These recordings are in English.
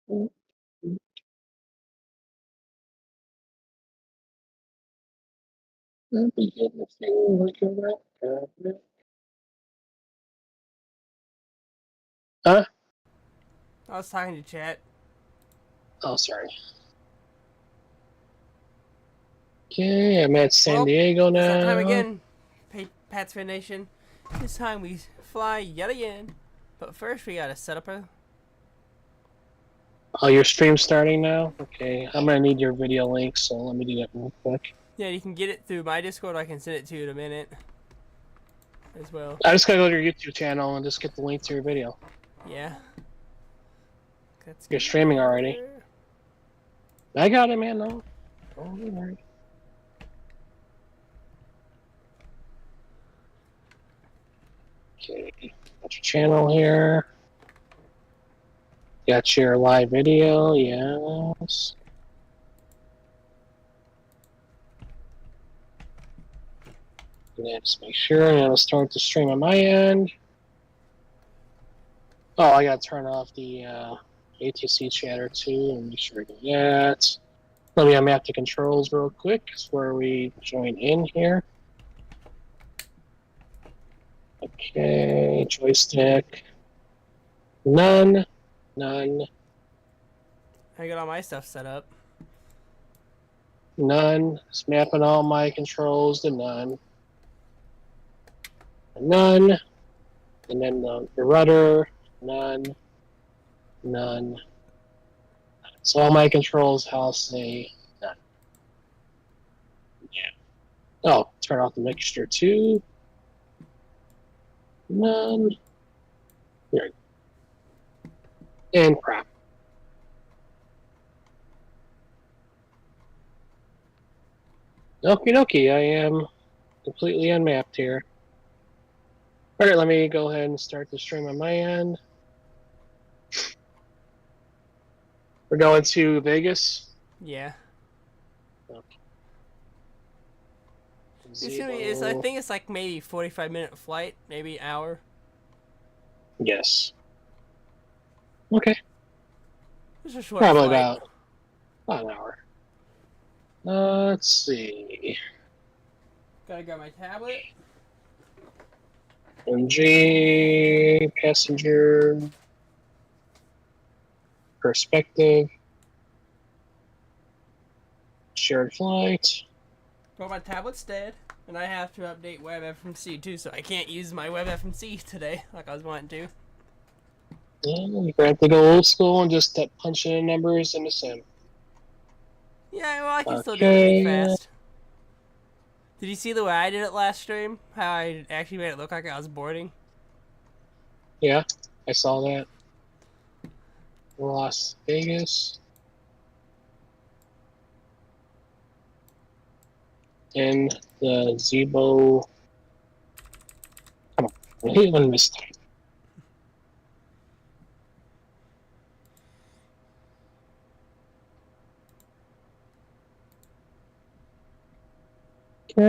Mm, I'll be getting the thing looking right. Huh? I was talking to chat. Oh, sorry. Okay, I'm at San Well, Diego it's that time now. again. Pats Fan Nation. This time we fly yet again. But first we gotta set up a. Oh, your stream's starting now? Okay, I'm gonna need your video link, so let me do that real quick. Yeah, you can get it through my Discord. I can send it to you in a minute as well. I just gotta go to your YouTube channel and just get the link to your video. Yeah. Let's You're get streaming already. there. I got it, man. No. Don't worry. Okay, got your channel here. Got your live video, yes. Yeah, just make sure, and it'll start the stream on my end. Oh, I gotta turn off the ATC chatter too, and make sure I do that. Let me unmap the controls real quick. It's where we join in here. Okay, joystick. None. None. I got all my stuff set up. None. Just mapping all my controls to none. None. And then the rudder. None. None. So all my controls, I'll say none. Yeah. Oh, turn off the mixture too. None. Here. And crap. Okie dokie, I am completely unmapped here. All right, let me go ahead and start the stream on my end. We're going to Vegas. Yeah. Okay. It's gonna be. I Zebo. think it's like maybe 45-minute flight, maybe hour. Yes. Okay. It's a short Probably flight. about an hour. Let's see. Gotta grab my tablet. MG, passenger, perspective, shared flight. Well, my tablet's dead, and I have to update WebFMC too, so I can't use my WebFMC today like I was wanting to. Yeah, you have to go old school and just punch in numbers in the sim. Yeah, well, I can still do it really Okay. fast. Did you see the way I did it last stream? How I actually made it look like I was boarding? Yeah, I saw that. Las Vegas. And the Zebo. Come on. I hate when mistake. Okay.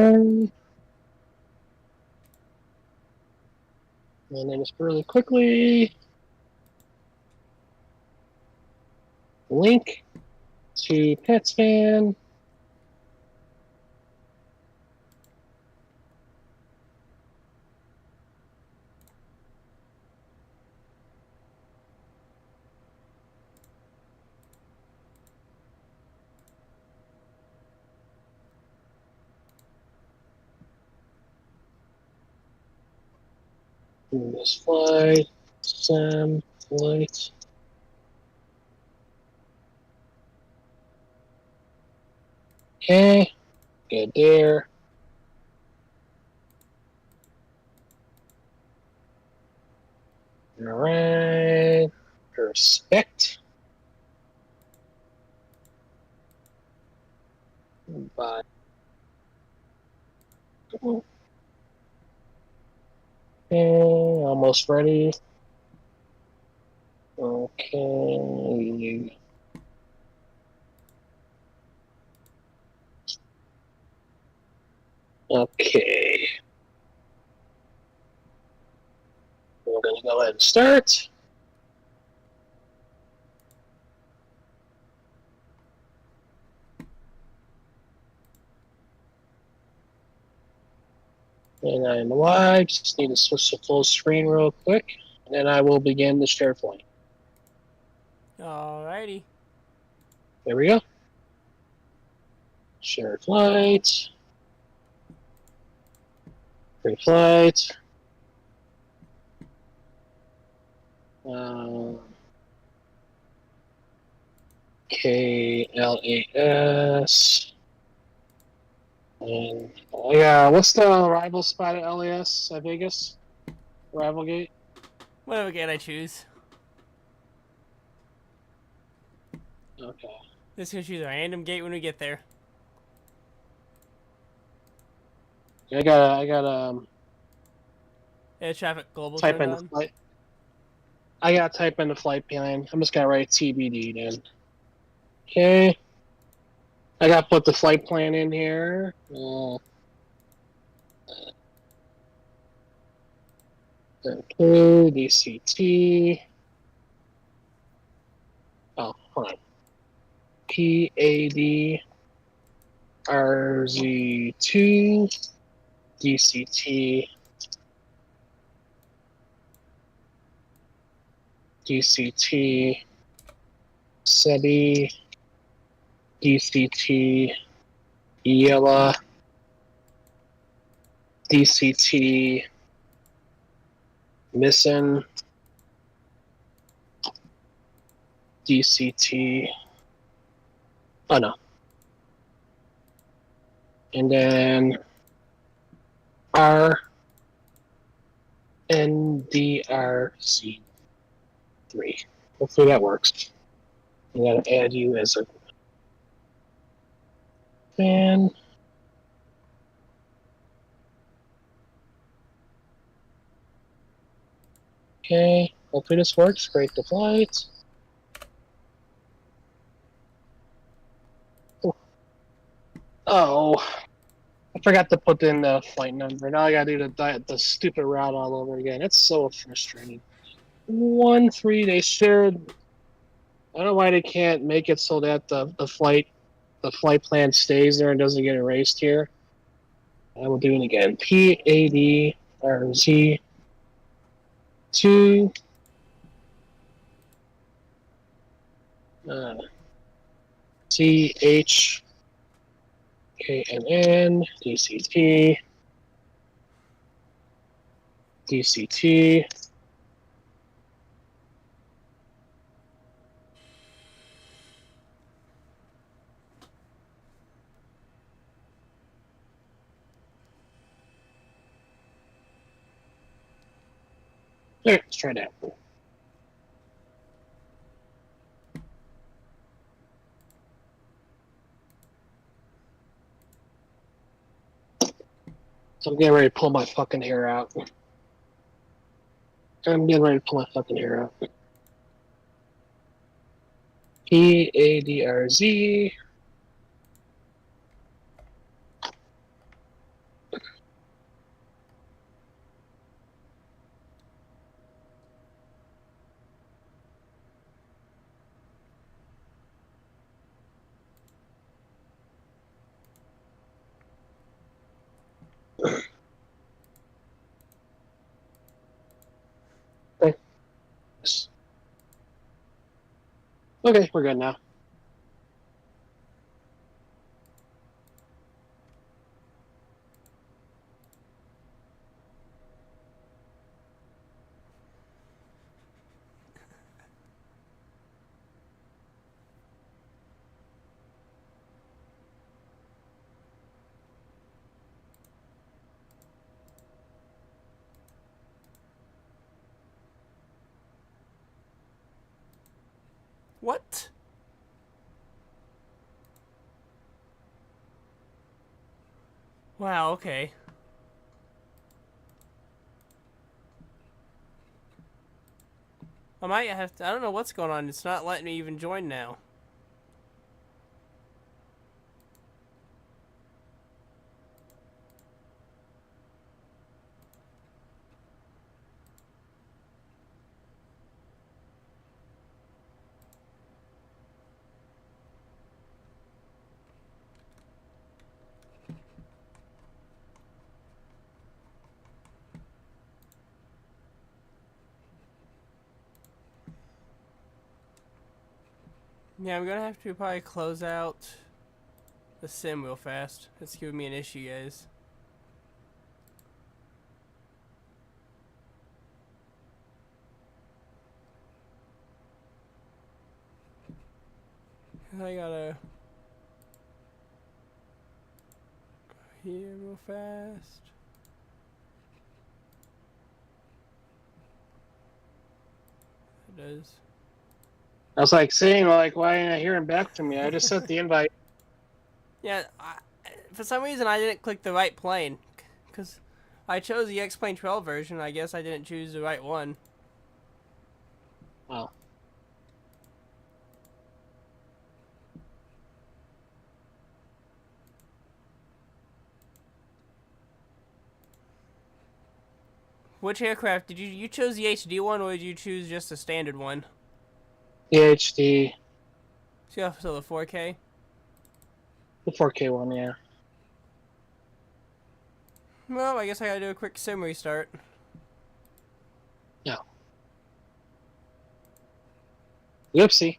And then just really quickly link to PetsFan. This flight, Sam flight. Okay, good there. All right, respect. Bye. Okay, almost ready. Okay. Okay. We're gonna go ahead and start. And I'm alive. Just need to switch to full screen real quick. And then I will begin the share flight. Alrighty. There we go. Share flight. Free flight. KLAS. And yeah, what's the arrival spot at LAS at Vegas? Arrival gate? Whatever gate I choose. Okay. Just gonna choose a random gate when we get there. I gotta Air traffic global type turned in the on. flight. I gotta type in the flight plan. I'm just gonna write TBD then. Okay. I gotta put the flight plan in here. DCT. Oh, hold on. PAD RZ2 DCT DCT SEBI DCT Yella DCT Missing DCT. Oh no. And then R NDRC3. Hopefully that works. I'm gonna add you as a fan. Okay, hopefully this works. Great the flight. Oh, I forgot to put in the flight number. Now I gotta do the stupid route all over again. It's so frustrating. 1-3, they shared. I don't know why they can't make it so that the flight plan stays there and doesn't get erased here. I will do it again. PADRZ2 CHKNN DCT. Okay, let's try that. So I'm getting ready to pull my fucking hair out. I'm getting ready to pull my fucking hair out. PADRZ. Okay. Okay, we're good now. What? Wow, okay. I might have to. I don't know what's going on. It's not letting me even join now. Yeah, I'm gonna have to probably close out the sim real fast. It's giving me an issue, guys. I gotta go here real fast. It is. I was like saying, like, why ain't I hearing back from me? I just sent the invite. Yeah, for some reason I didn't click the right plane. Because I chose the xplain 12 version. I guess I didn't choose the right one. Oh. Which aircraft did you chose the HD one, or did you choose just the standard one? The HD. So the 4K. The 4K one, yeah. Well, I guess I gotta do a quick sim restart. No. Whoopsie.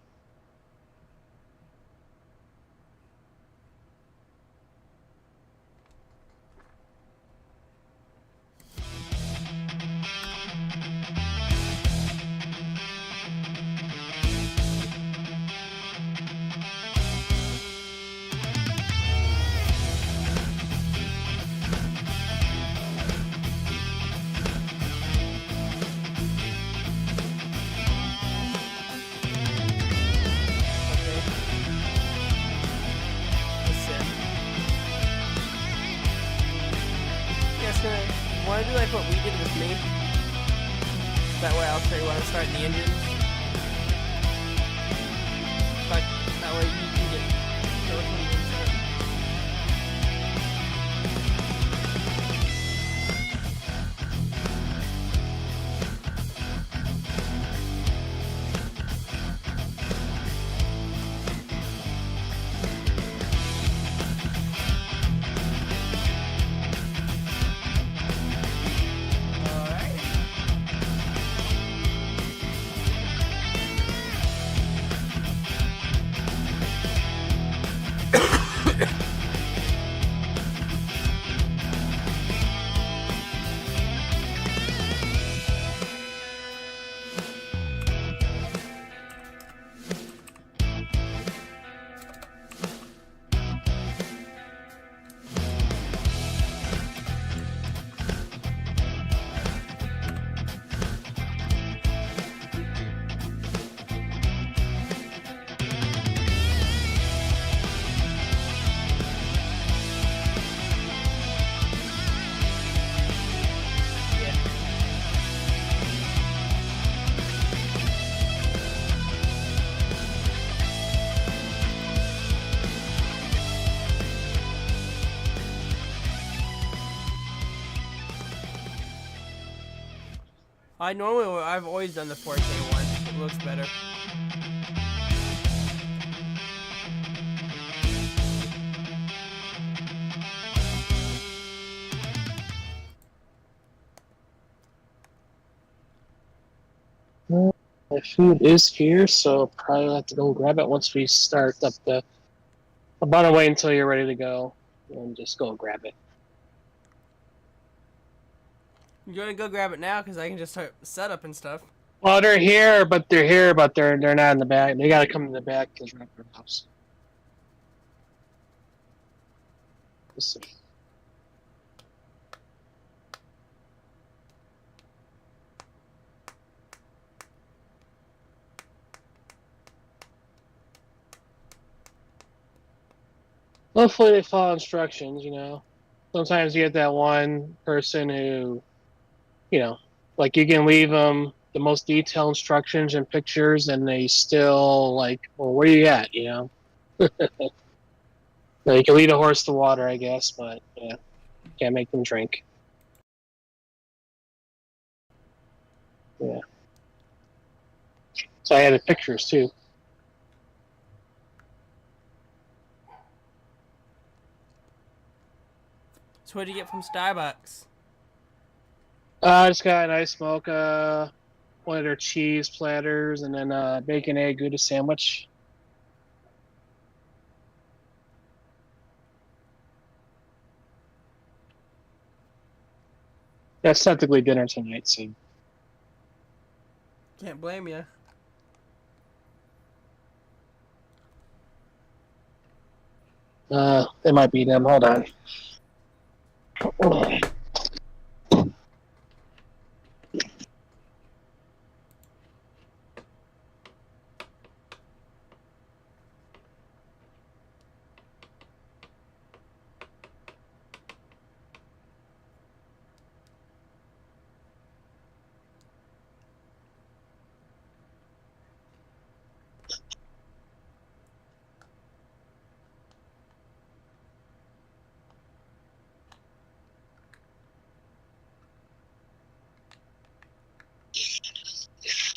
Want to do like what we did with me? That way I'll show you when I'm starting the engines. But that way you can get go from the inside. I've always done the 4K one. It looks better. Well, my food is here, so probably have to go grab it once we start up the. About to wait until you're ready to go, and just go grab it. You gonna go grab it now? Because I can just start setup and stuff. Well, they're here, but they're not in the back. They got to come in the back because we're at their house. Let's see. Hopefully they follow instructions, you know. Sometimes you get that one person who, you know, like you can leave them the most detailed instructions and pictures and they still like, well, where you at, you know? Now, you can lead a horse to water, I guess, but yeah, can't make them drink. Yeah. So I added pictures too. So what did you get from Starbucks? I just got an ice mocha, one of their cheese platters, and then bacon egg Gouda sandwich. That's technically dinner tonight, so. Can't blame you. It might be them. Hold on.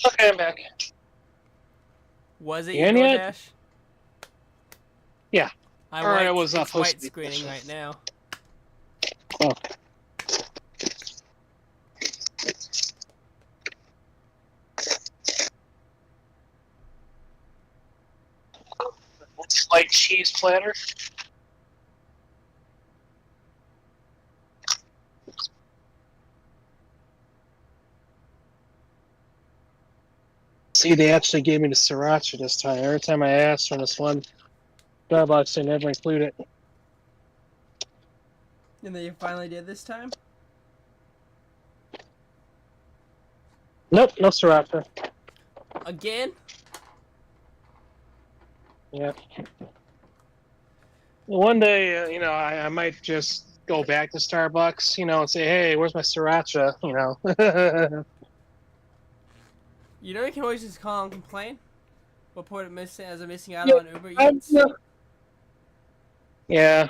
Okay, I'm back. Was it You your in yet? DoorDash? Yeah. I Or it white. was It's supposed white to be. screening right now. Oh. Slight cheese platter. See, they actually gave me the sriracha this time. Every time I asked for this one, Starbucks, they never include it. And then you finally did this time? Nope, no sriracha. Again? Yeah. One day, I might just go back to Starbucks, and say, hey, where's my sriracha? You know you can always just call and complain? Report it missing as a missing item Yeah, on Uber Eats? yeah.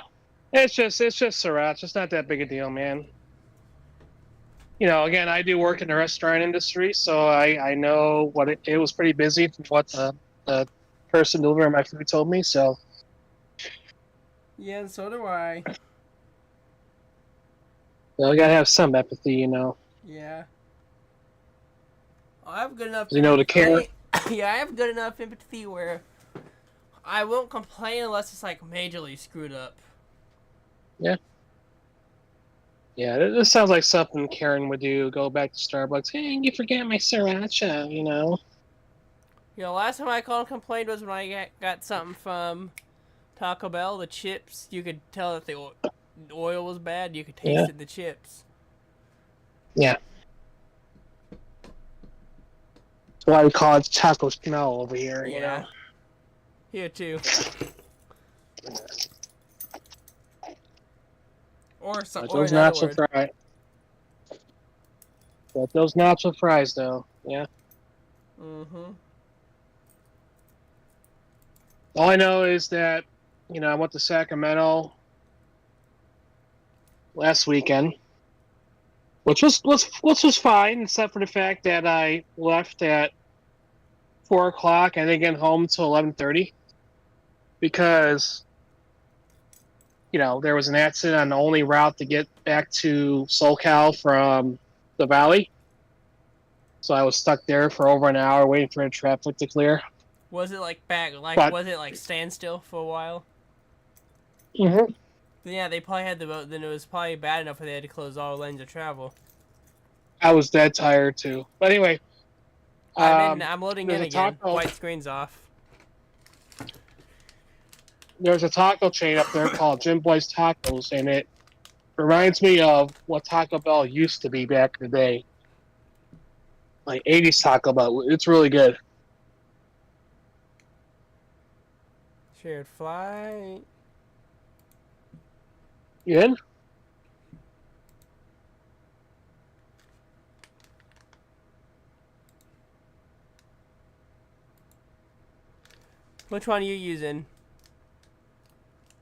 It's just sriracha. It's not that big a deal, man. Again, I do work in the restaurant industry, so I know what it was pretty busy from what the person delivering my food told me. So Yeah, and so do I. I gotta have some empathy. Yeah. I have good enough To care. yeah, I have good enough empathy where I won't complain unless it's like majorly screwed up. Yeah, yeah. This sounds like something Karen would do. Go back to Starbucks. Hey, you forget my sriracha. You know, last time I called and complained was when I got something from Taco Bell. The chips, you could tell that the oil was bad. You could taste Yeah, it in the chips. yeah. That's why we call it taco smell over here. Yeah. Here too. But Or those another nacho word. fries. But those nacho fries, though. Yeah. Mm-hmm. All I know is that I went to Sacramento last weekend, which was fine, except for the fact that I left at 4 o'clock. I didn't get home till 11:30 because there was an accident on the only route to get back to SoCal from the Valley. So I was stuck there for over an hour waiting for the traffic to clear. Was it like back? Like But was it like standstill for a while? mhm, Yeah, they probably had the vote. Then it was probably bad enough where they had to close all lanes of travel. I was dead tired too. But anyway, I'm in. I'm loading there's in a again. taco. White screen's off. There's a taco chain up there called Jim Boy's Tacos, and it reminds me of what Taco Bell used to be back in the day, like 80s Taco Bell. It's really good. Shared flight. You in? Which one are you using?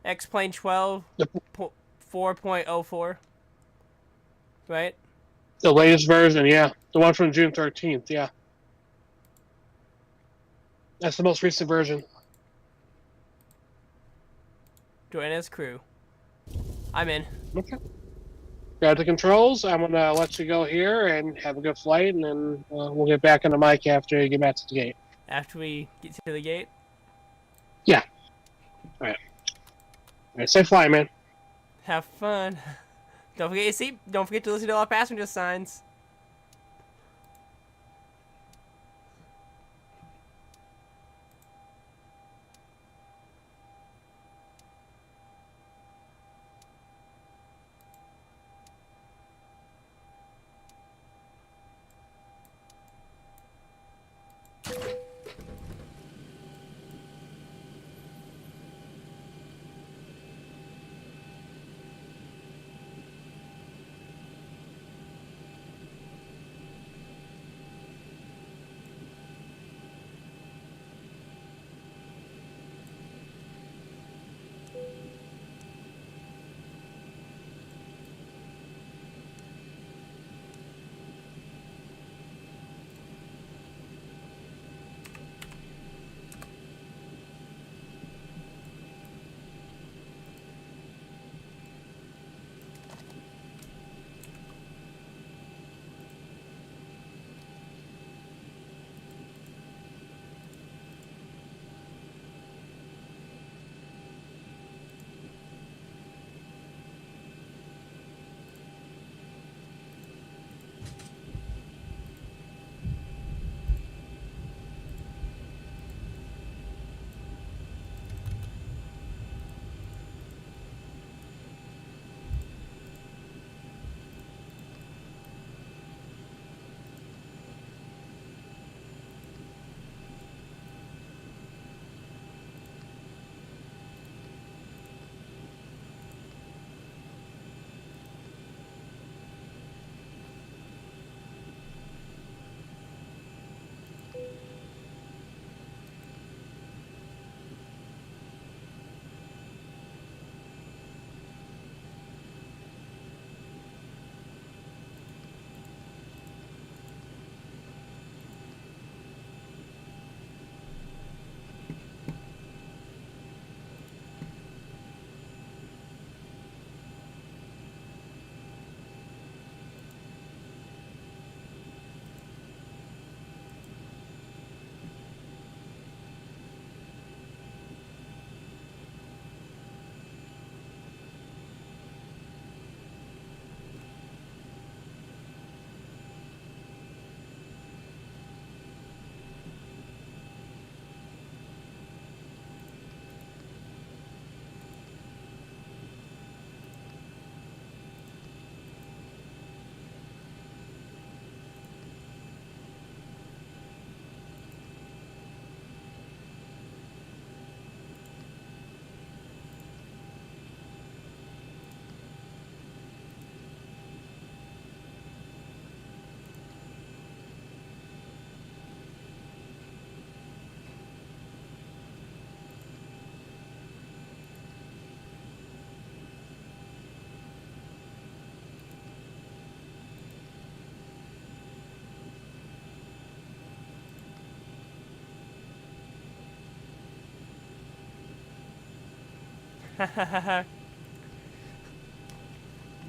xplain 12 The, 4.04. Right? the latest version, yeah. The one from June 13th, yeah. That's the most recent version. Join crew. I'm in. Okay. Grab the controls. I'm going to let you go here and have a good flight, and then we'll get back on the mic after you get back to the gate. After we get to the gate. Yeah. All right. All right. Safe flight, man. Have fun. Don't forget your seat. Don't forget to listen to our passenger signs.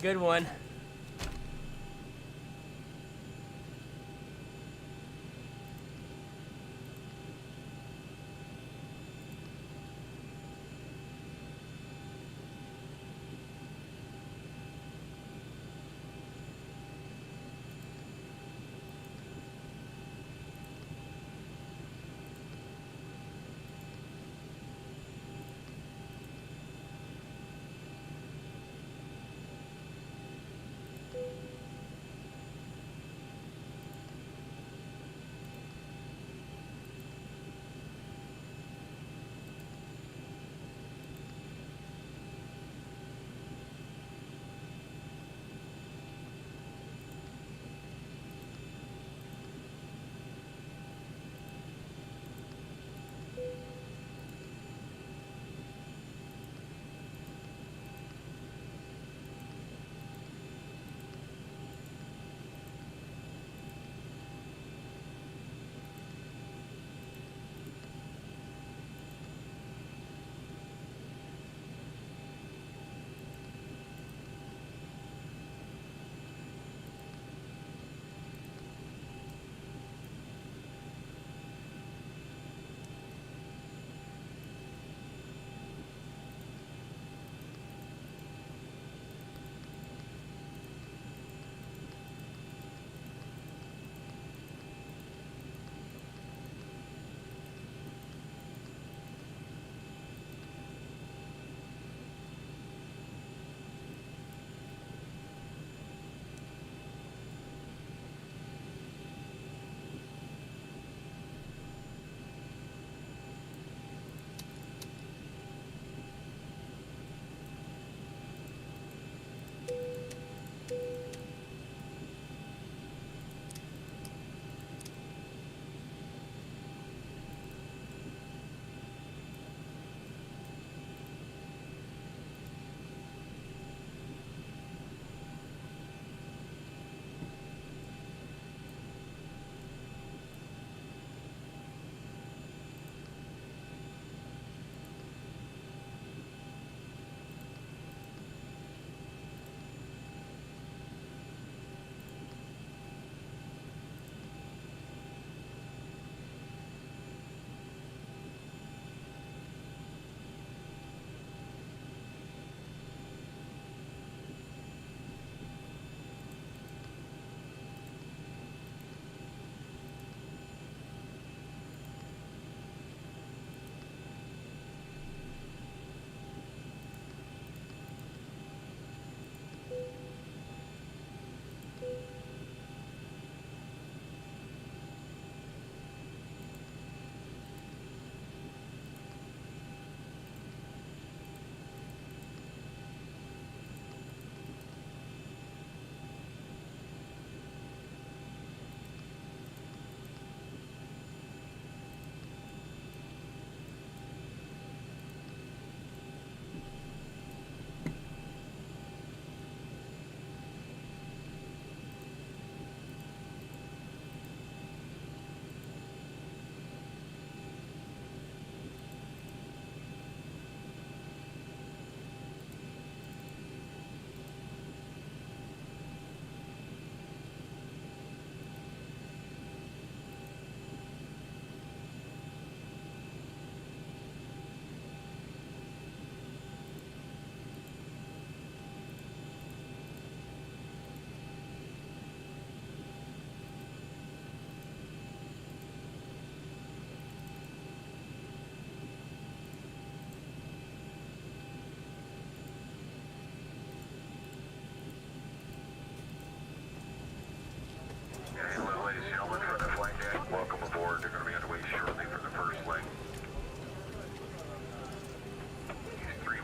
Good one.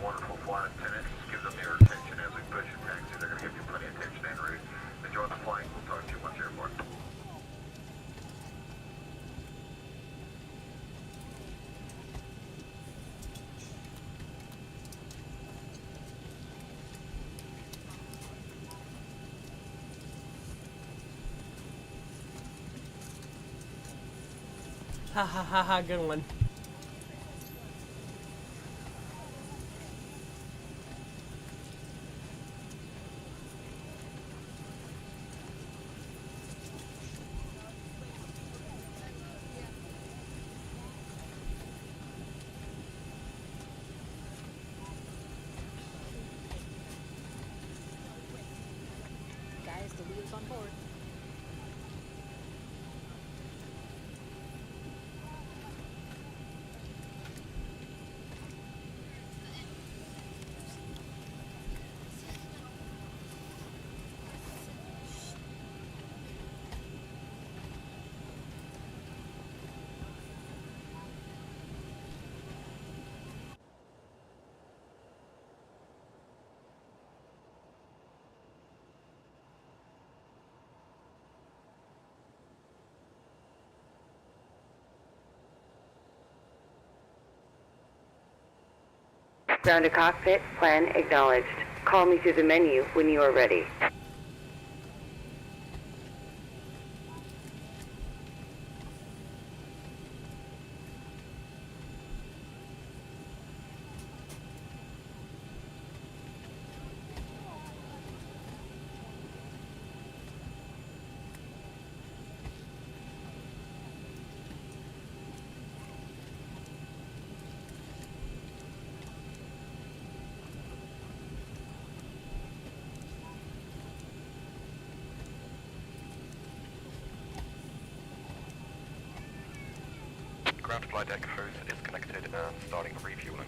wonderful flight attendants. Give them your attention as we push and taxi. They're going to give you plenty of attention en route. Enjoy the flight. We'll talk to you once you're aboard. Ha ha ha ha, good one. Guys, the wheel's on board. Ground to cockpit, plan acknowledged. Call me through the menu when you are ready. Ground flight deck hose is connected and starting refueling.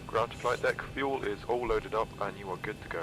Ground to flight deck, fuel is all loaded up and you are good to go.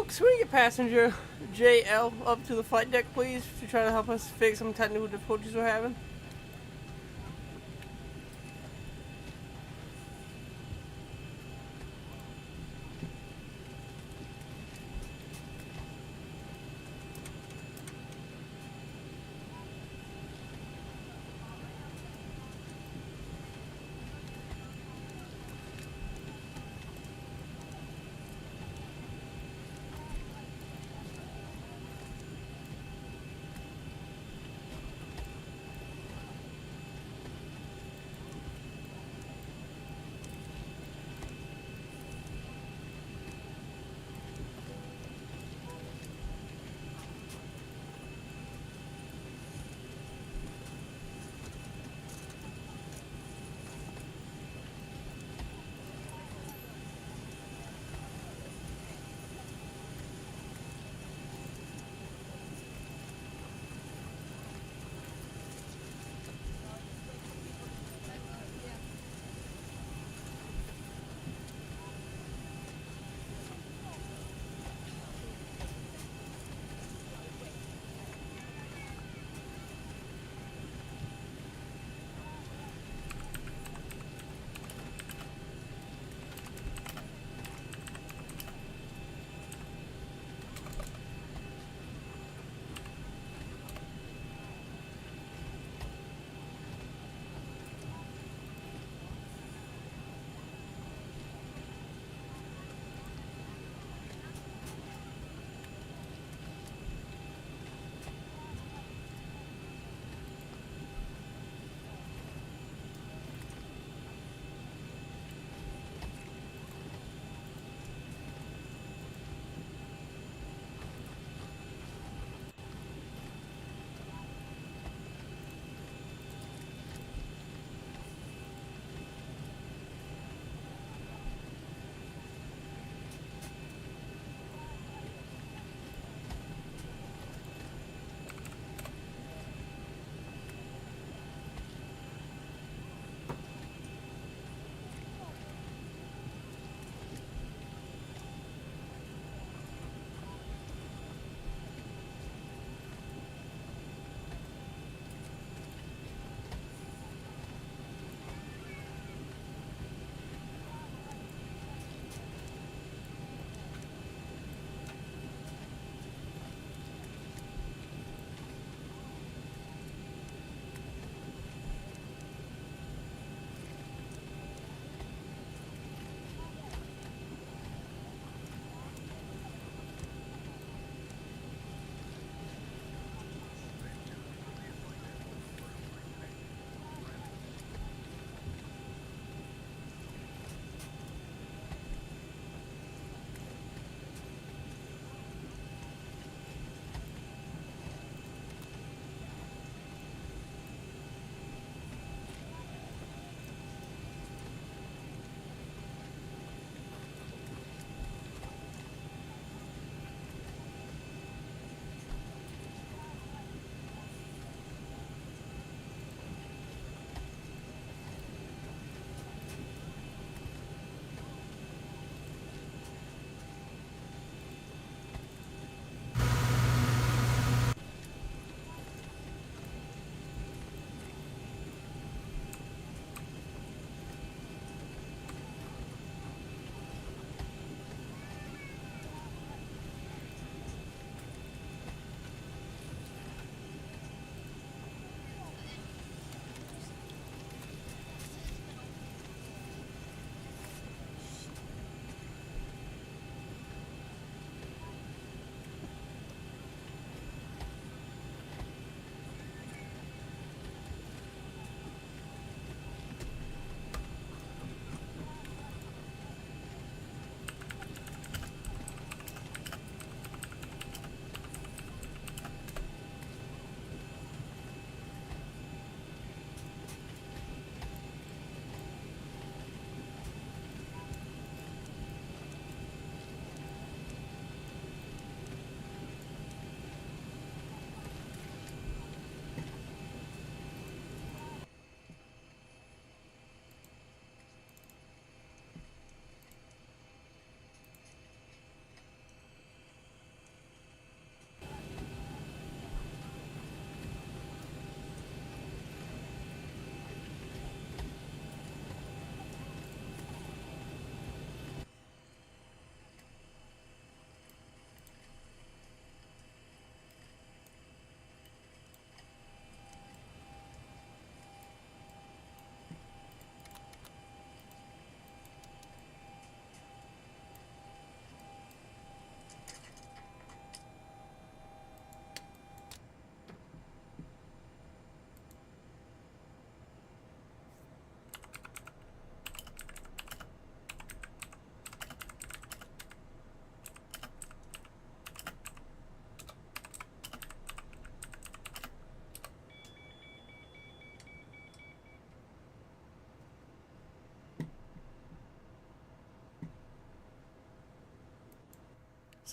can we get passenger JL up to the flight deck, please, to try to help us fix some technical difficulties we're having?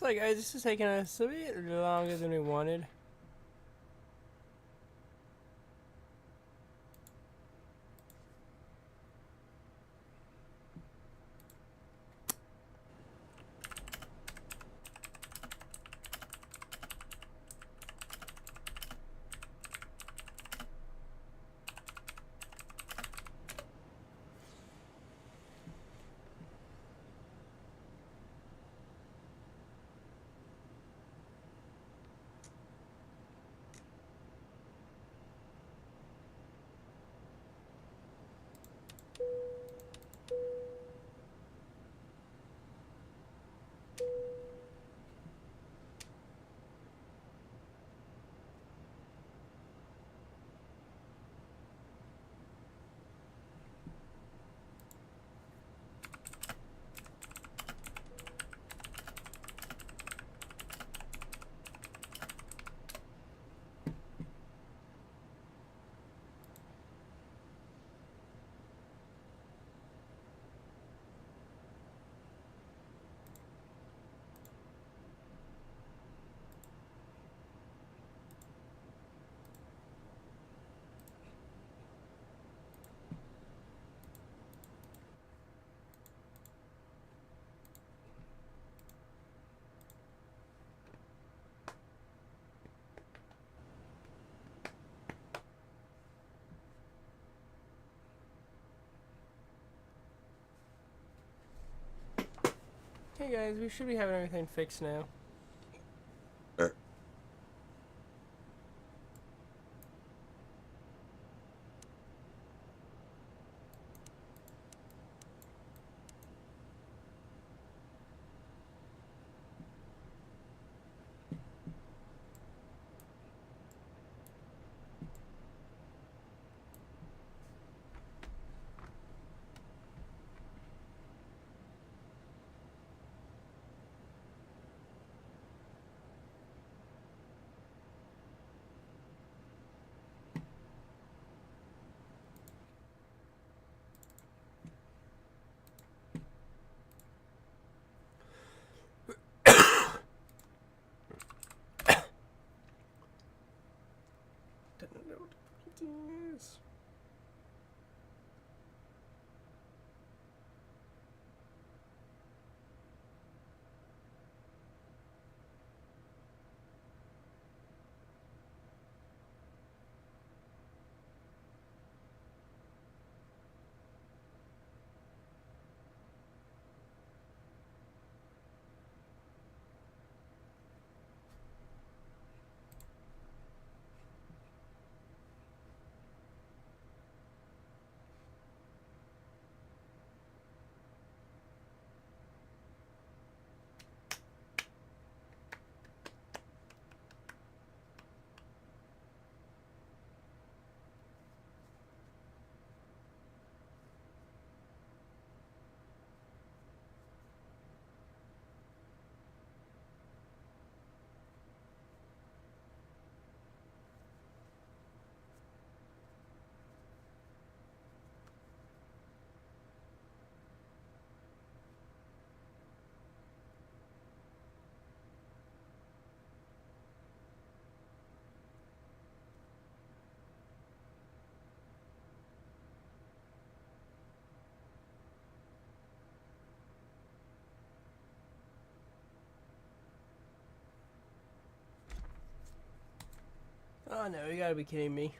So guys, this is taking us a bit longer than we wanted. Hey guys, we should be having everything fixed now. Don't know what it is. Oh no, you gotta be kidding me.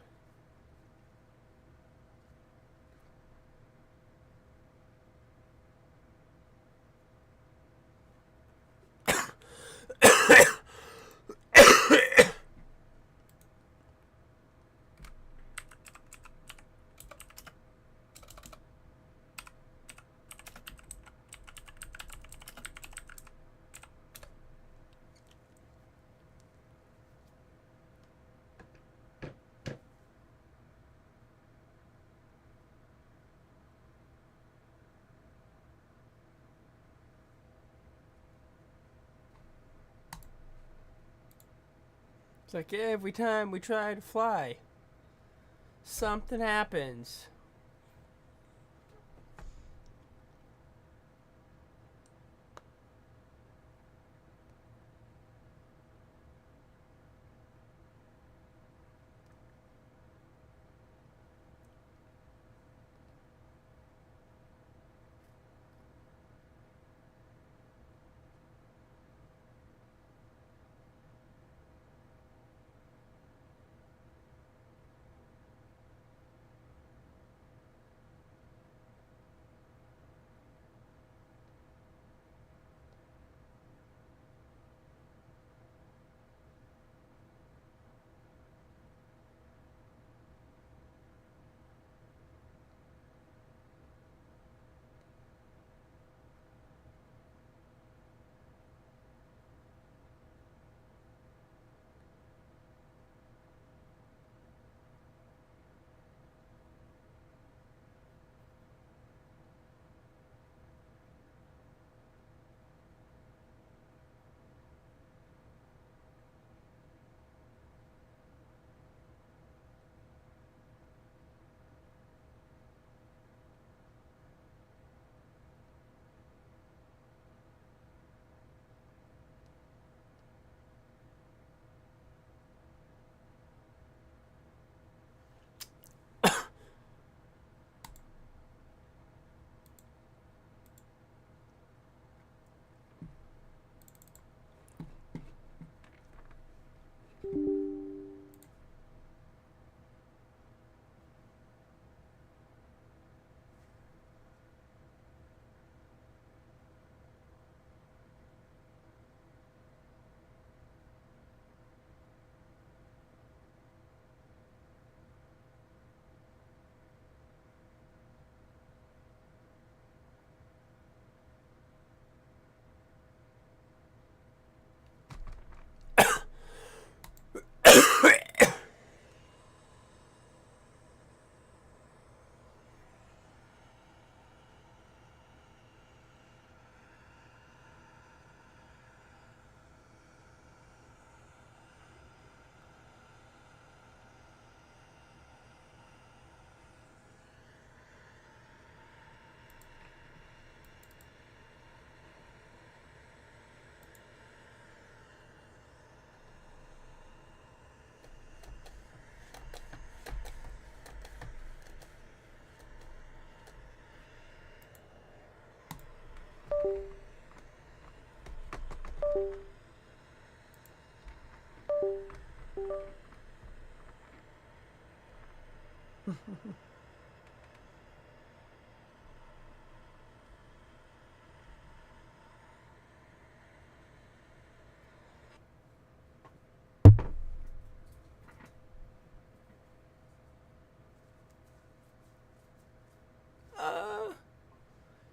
It's like every time we try to fly, something happens.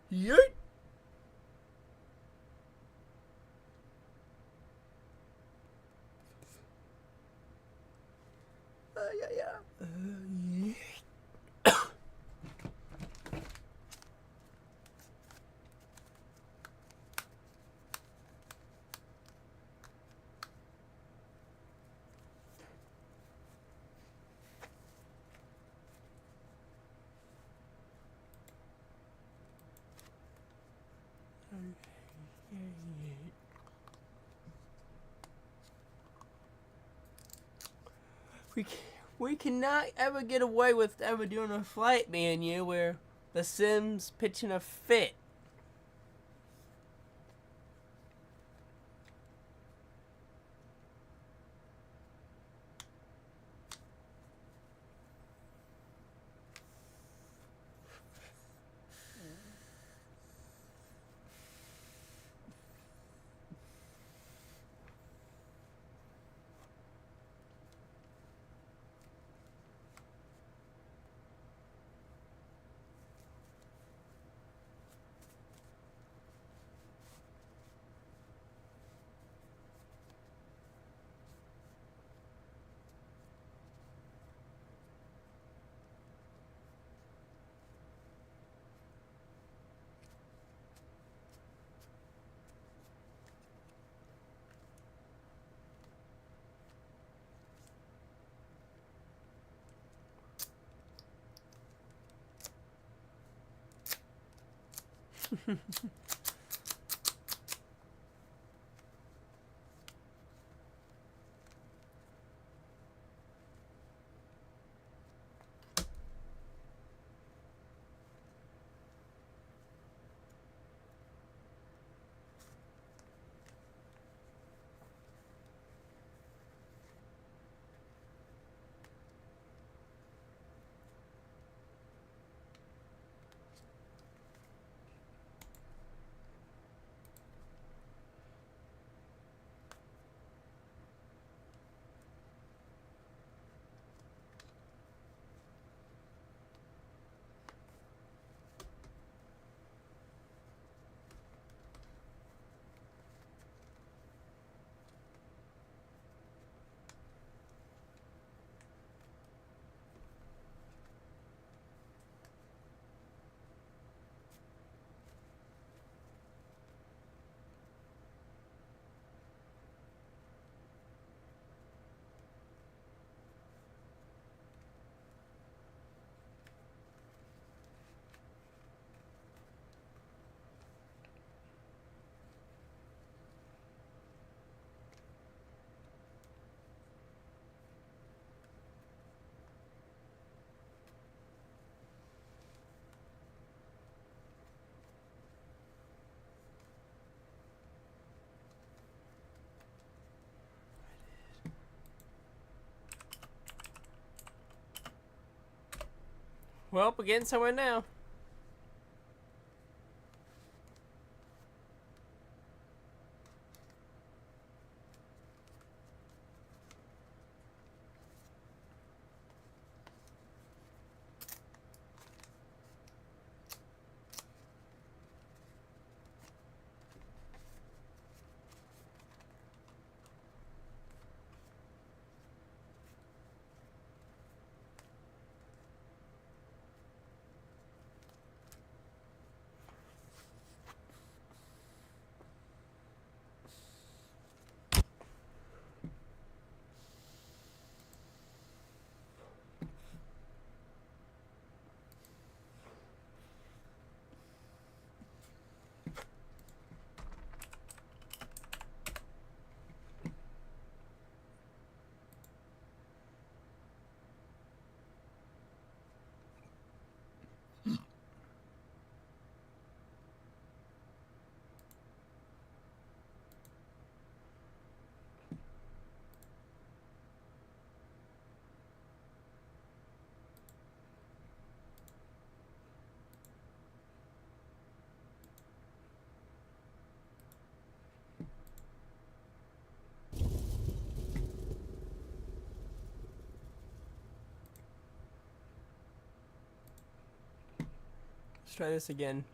Yeet. Yeah. We we cannot ever get away with ever doing a flight menu where the Sims pitching a fit. Well, we're getting somewhere now. Let's try this again.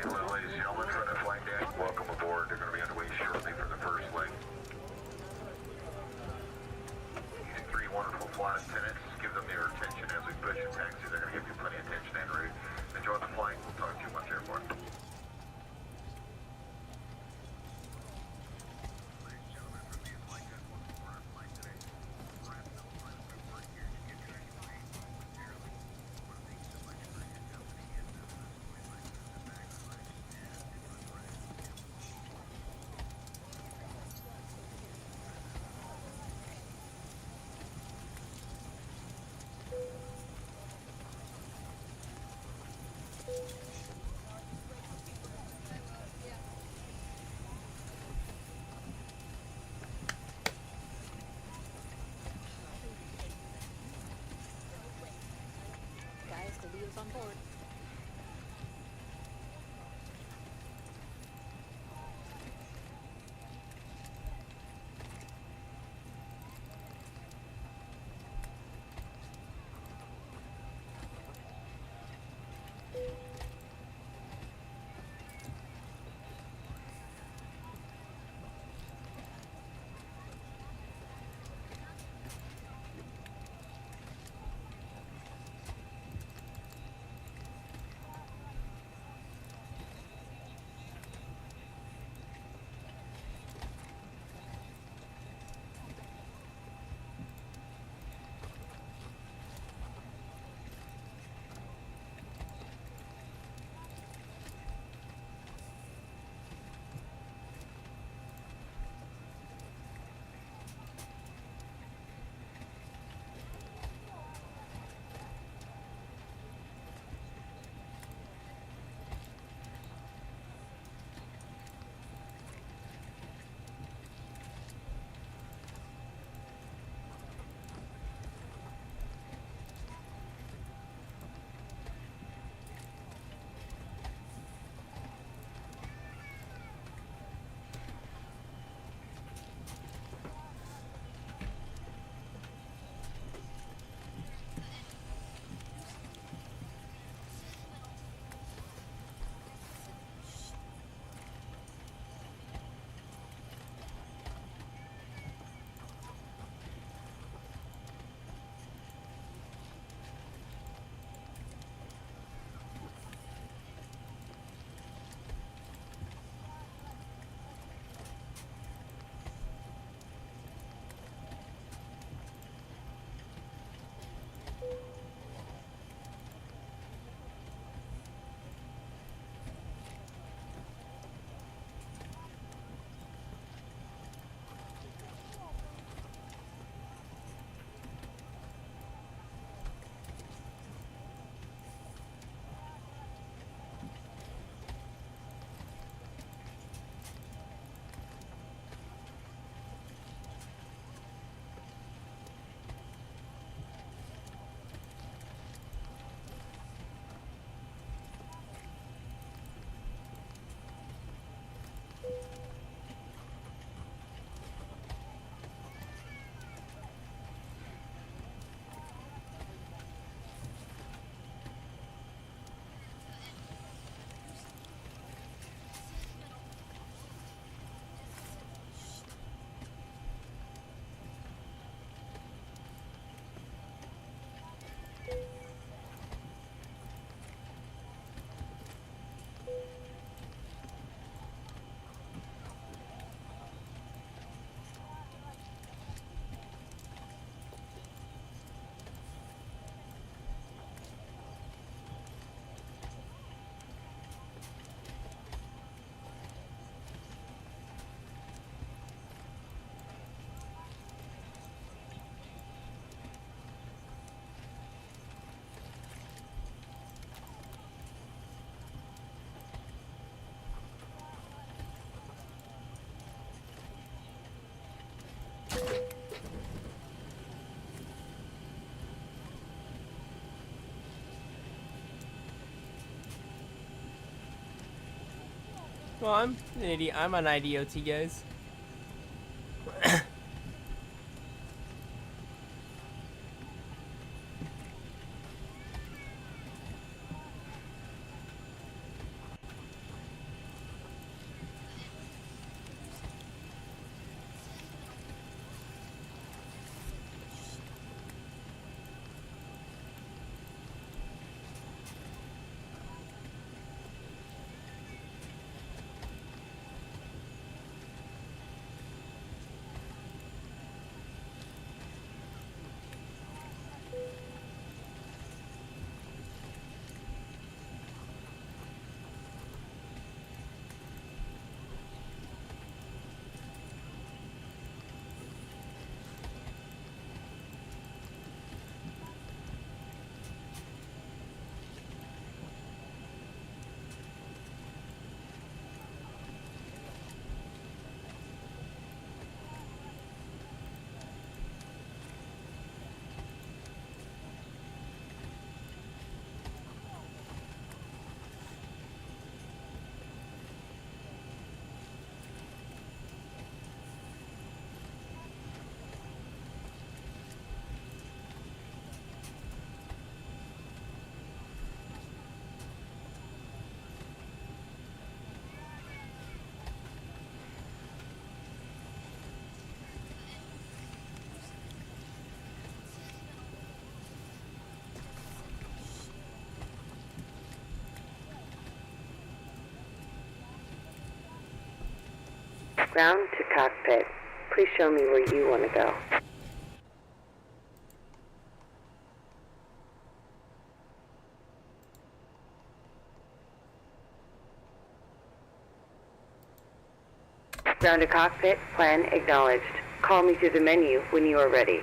Hello, ladies and gentlemen, from the flight deck. Welcome aboard. They're going to be underway shortly for the first leg. These three wonderful flight attendants, give them their attention as we push and taxi. They're going to give you plenty of attention en route. Enjoy the flight. We'll talk to you once airport. Guys, the lead is on board. Well, I'm an idiot. I'm an IDOT, guys. Ground to cockpit. Please show me where you want to go. Ground to cockpit. Plan acknowledged. Call me through the menu when you are ready.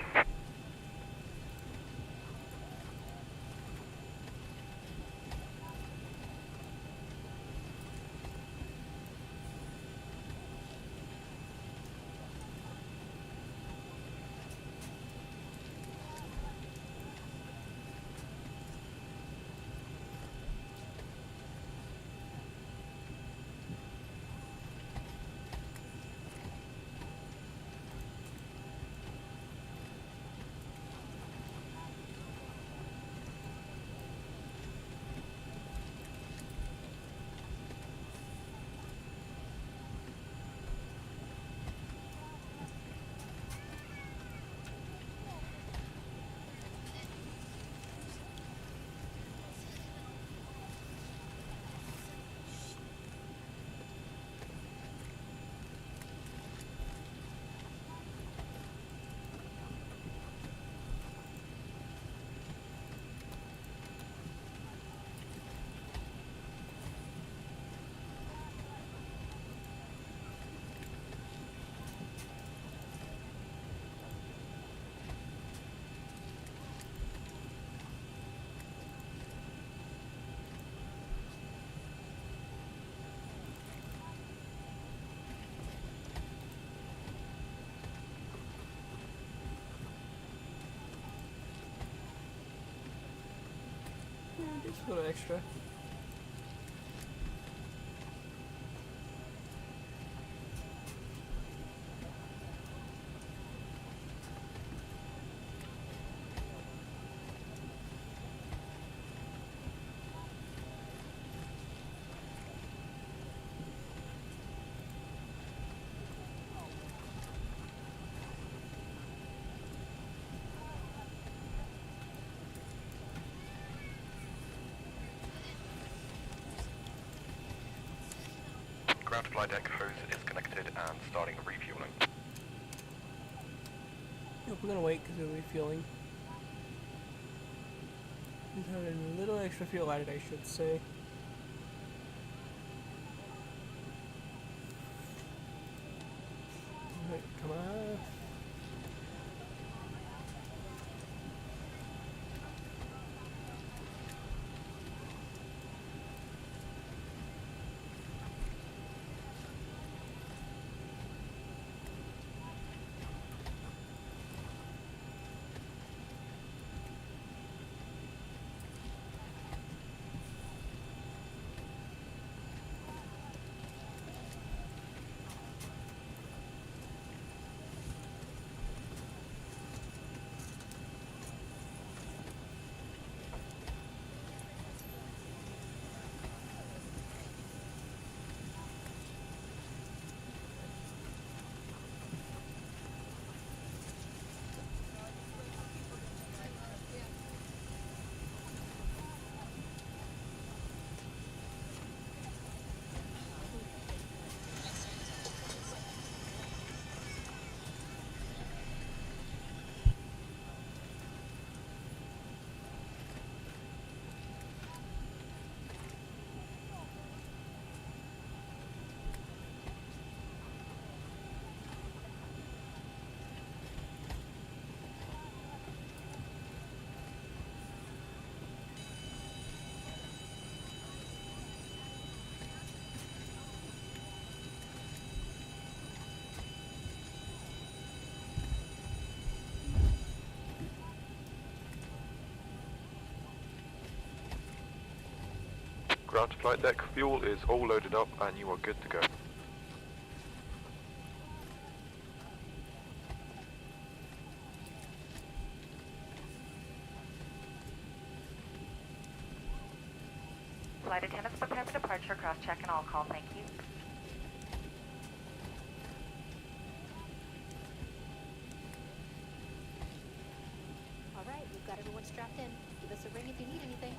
Just a little extra. Ground fly deck hose is connected and starting refueling. Nope, we're gonna wait because we're refueling. Just having a little extra fuel added, I should say. Alright, come on. down to flight deck. Fuel is all loaded up and you are good to go. Flight attendants prepare for departure, cross check and all call, thank you. All right, we've got everyone strapped in. Give us a ring if you need anything.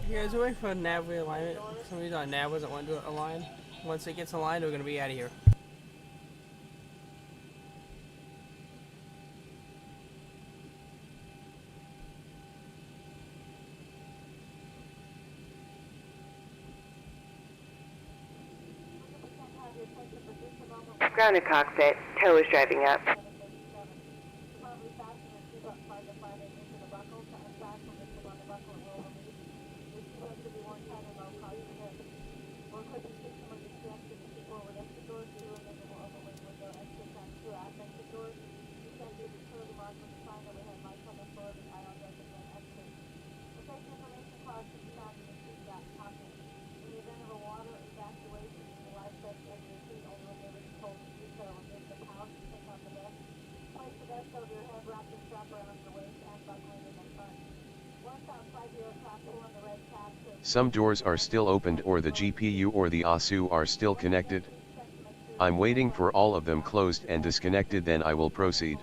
You guys are waiting for a nav realignment. For some reason, our nav wasn't wanting to align. Once it gets aligned, we're gonna be out of here. Grounded cockpit. Tow is driving up. Some doors are still opened or the GPU or the ASU are still connected. I'm waiting for all of them closed and disconnected, then I will proceed.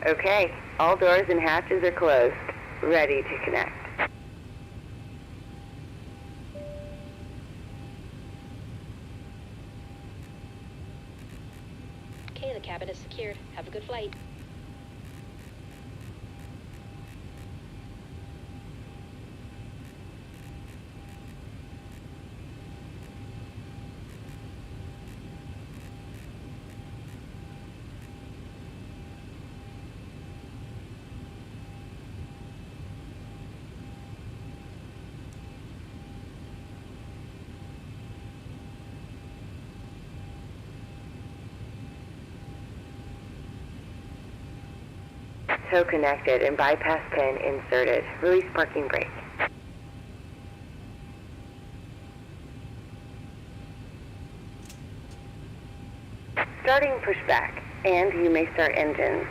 Okay, all doors and hatches are closed. Ready to connect. Okay, the cabin is secured. Have a good flight. Tow connected and bypass pin inserted. Release parking brake. Starting pushback, and you may start engines.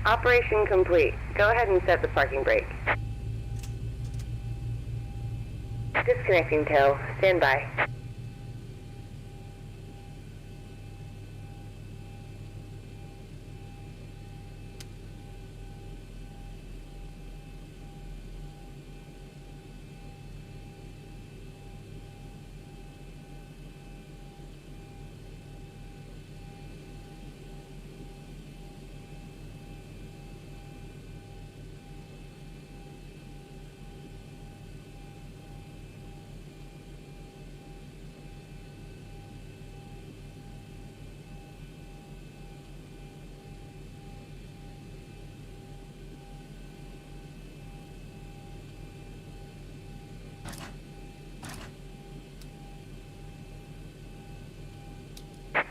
Operation complete. Go ahead and set the parking brake. Disconnecting tow. Stand by.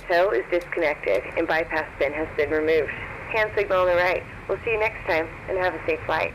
Tow is disconnected and bypass pin has been removed. Hand signal on the right. We'll see you next time and have a safe flight.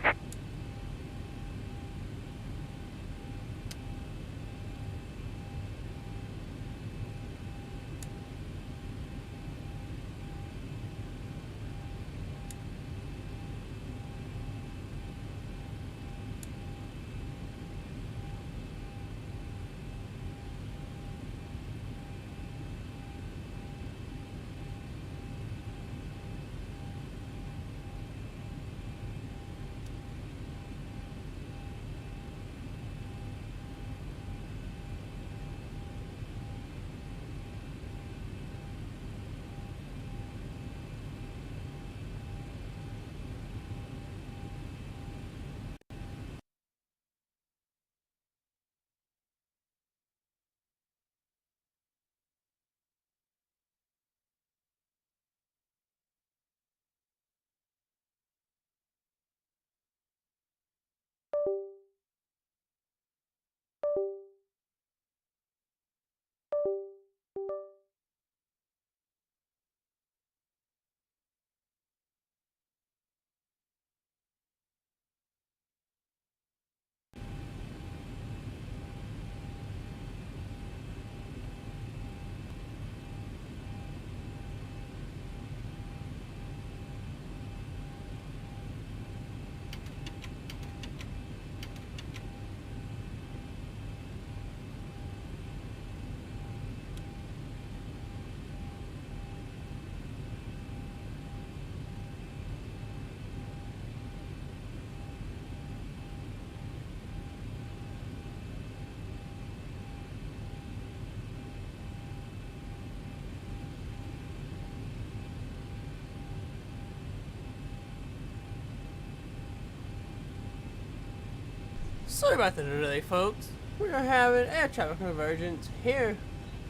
Sorry about the delay, folks. We are having air traffic convergence here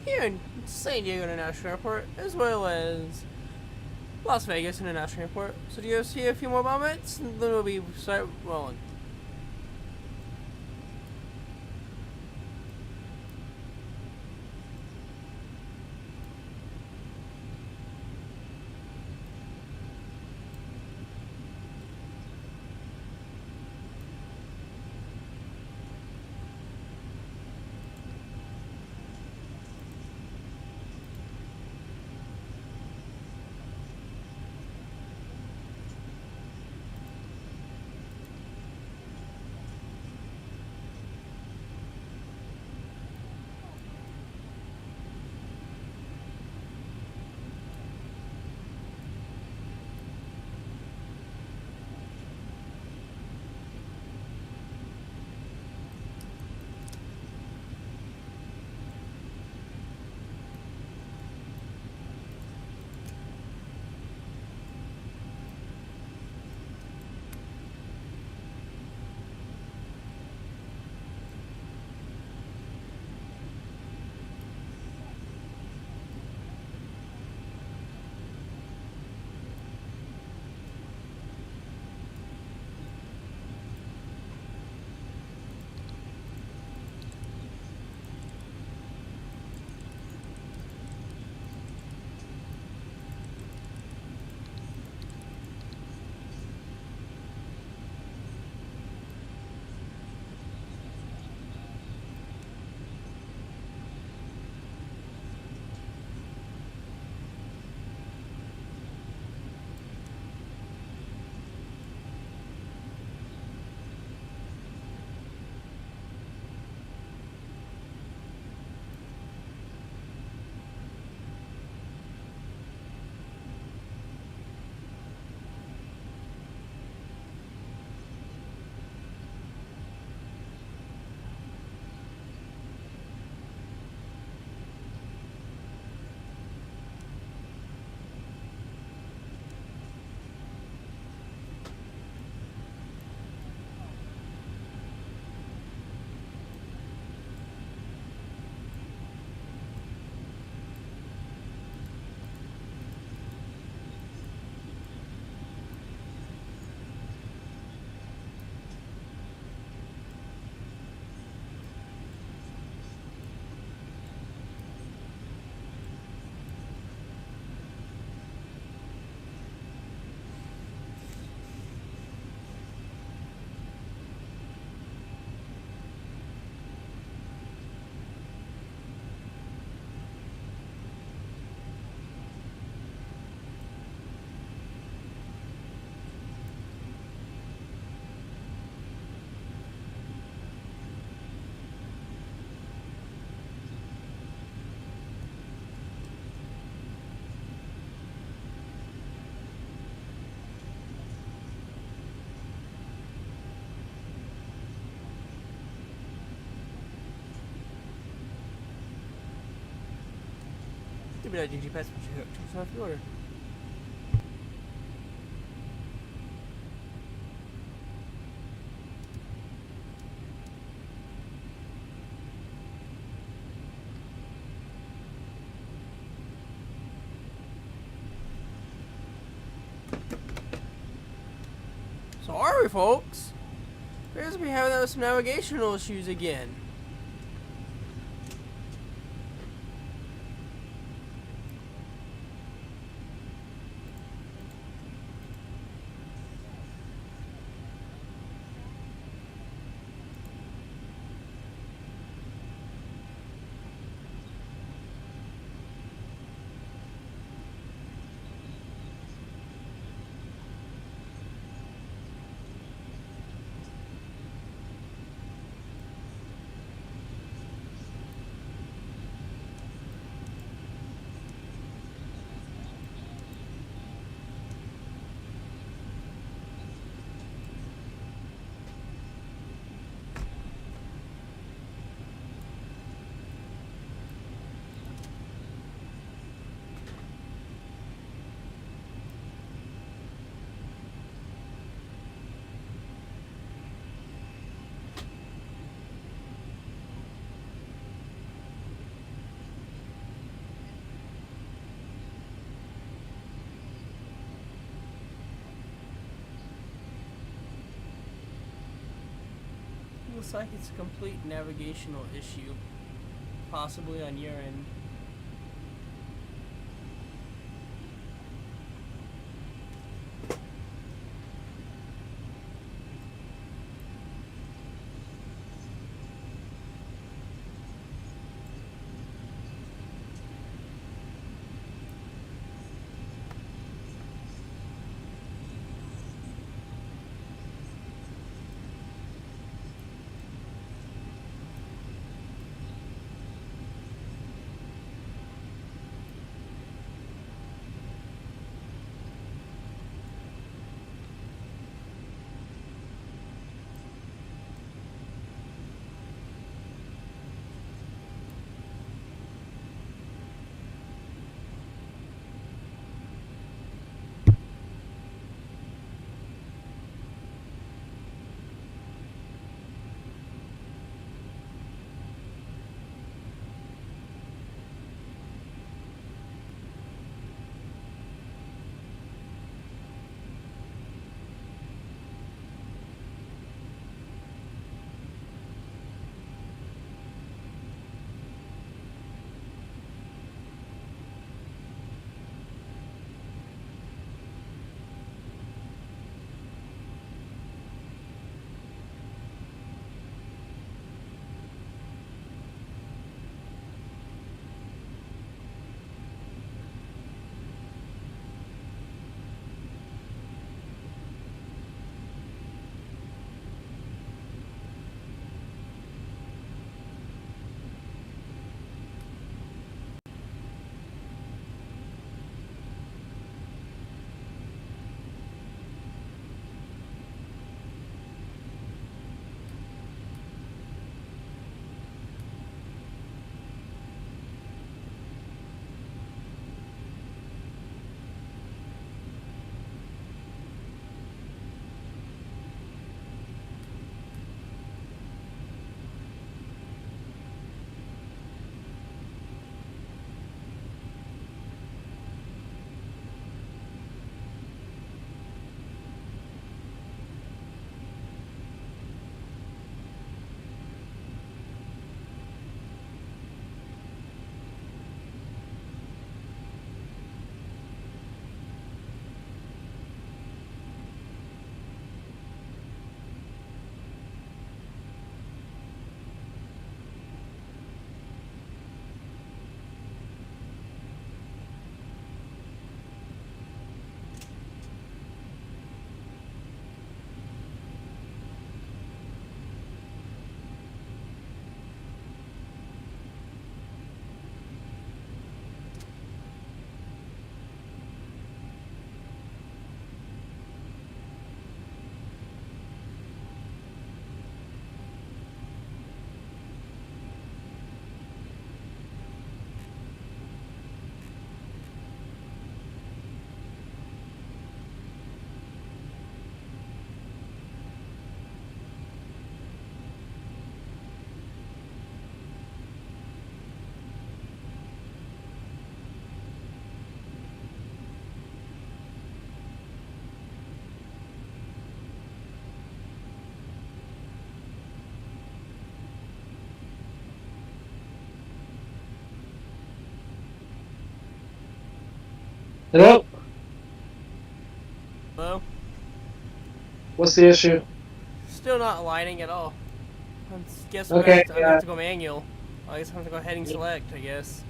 in San Diego International Airport, as well as Las Vegas International Airport. So do you guys see a few more moments, and then we'll be start rolling. Give me that DG pass, which you hooked yourself the order. Sorry, folks. Appears to be having some navigational issues again. Looks like it's a complete navigational issue, possibly on your end. Hello? Hello? What's the issue? Still not aligning at all. I guess Okay, I'm gonna have to go manual. I guess I'm gonna have to go heading select, I guess.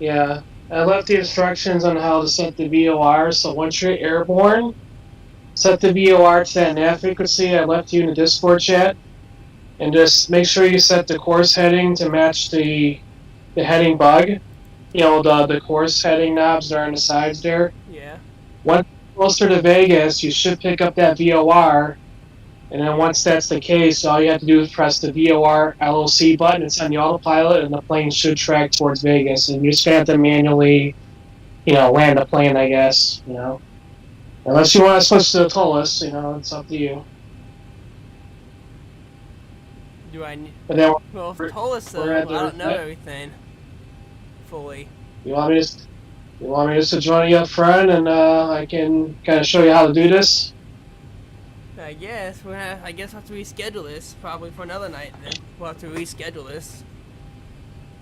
Yeah. I left the instructions on how to set the VOR, so once you're airborne, set the VOR to that nav frequency I left you in the Discord chat, and just make sure you set the course heading to match the heading bug. You know, the course heading knobs that are on the sides there. Yeah. Once you're closer to Vegas, you should pick up that VOR, and then once that's the case, all you have to do is press the VOR LOC button. It's on the autopilot, and the plane should track towards Vegas. And you're just gonna have to manually, land the plane, I guess. Unless you want to switch to the Tullis, it's up to you. Do I need... But then Well, if Tullis, though, we're I at the don't know everything fully. you want me just to join you up front, and I can kind of show you how to do this. I guess we'll have to reschedule this probably for another night. Then we'll have to reschedule this.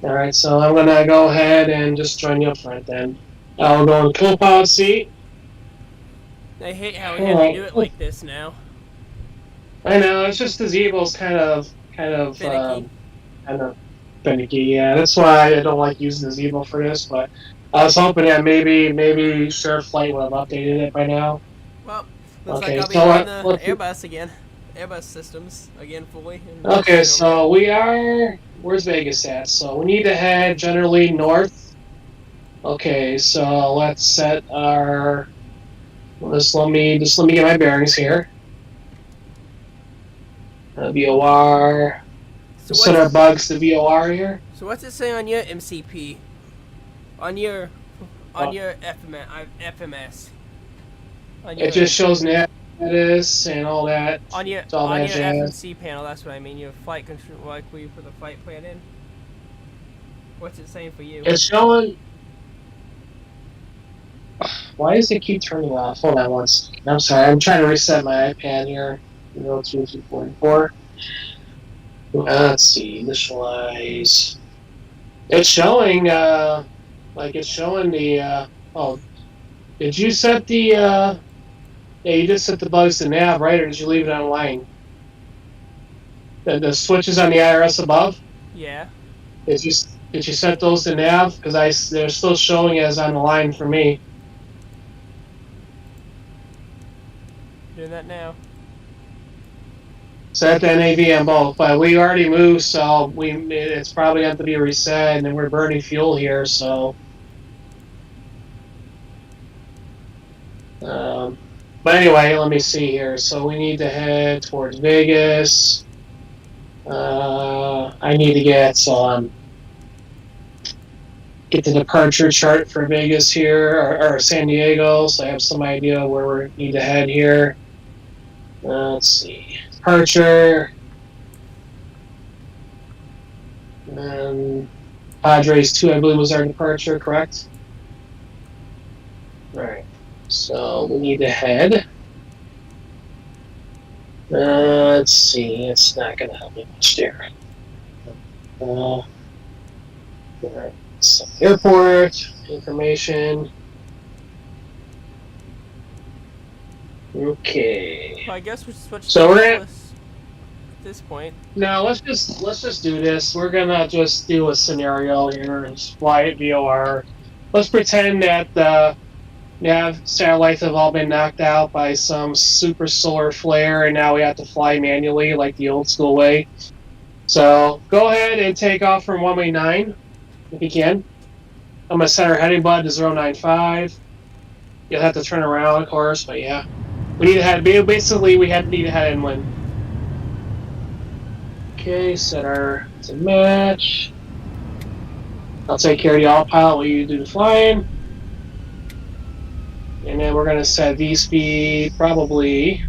All right, so I'm gonna go ahead and just join you up front then. I'll go in the co-pilot seat. I hate how we have to do it like this now. I know, it's just the Zeebel's kind of Finicky. finicky. Yeah, that's why I don't like using the Zeebo for this. But I was hoping that maybe Sheriff Flight would have updated it by now. Well, looks Okay, like I'll be so on the let's- Airbus again. Airbus systems again fully. Okay, so we are. Where's Vegas at? So we need to head generally north. Okay, so let's set our. Let me get my bearings here. VOR. So Set our bugs to VOR here. So what's it say on your MCP? On your FMS. On your, It just shows status and all that. on your all that jazz. FMC panel. That's what I mean. Your flight control, like where you put the flight plan in. What's it saying for you? It's showing. Why does it keep turning off? Hold on one second. I'm sorry. I'm trying to reset my iPad here. 0244. Let's see. Initialize. It's showing. It's showing the. Oh, did you set the? Yeah, you just set the bugs to nav, right? Or did you leave it online? The switches on the IRS above. Yeah. Did you set those to nav? Because they're still showing as on the line for me. Doing that now. Set the NAV on both, but we already moved, so it's probably going to be reset, and then we're burning fuel here, so. But anyway, let me see here. So we need to head towards Vegas. I need to get the departure chart for Vegas here, or San Diego, so I have some idea where we need to head here. Let's see. Departure. And Padres 2, I believe, was our departure, correct? Alright. So we need to head. Let's see. It's not going to help me much there. Alright. So airport information. Okay. Well, I guess we should switch. So to we're at- Atlas at this point. No, let's just do this. We're gonna just do a scenario here and just fly it VOR. Let's pretend that the nav satellites have all been knocked out by some super solar flare, and now we have to fly manually like the old school way. So go ahead and take off from 119 if you can. I'm gonna set our heading bud to 095. You'll have to turn around, of course, but yeah. We need to head. Basically, we need to head inland. Okay, set our to match. I'll take care of the autopilot while you do the flying. And then we're gonna set V speed probably.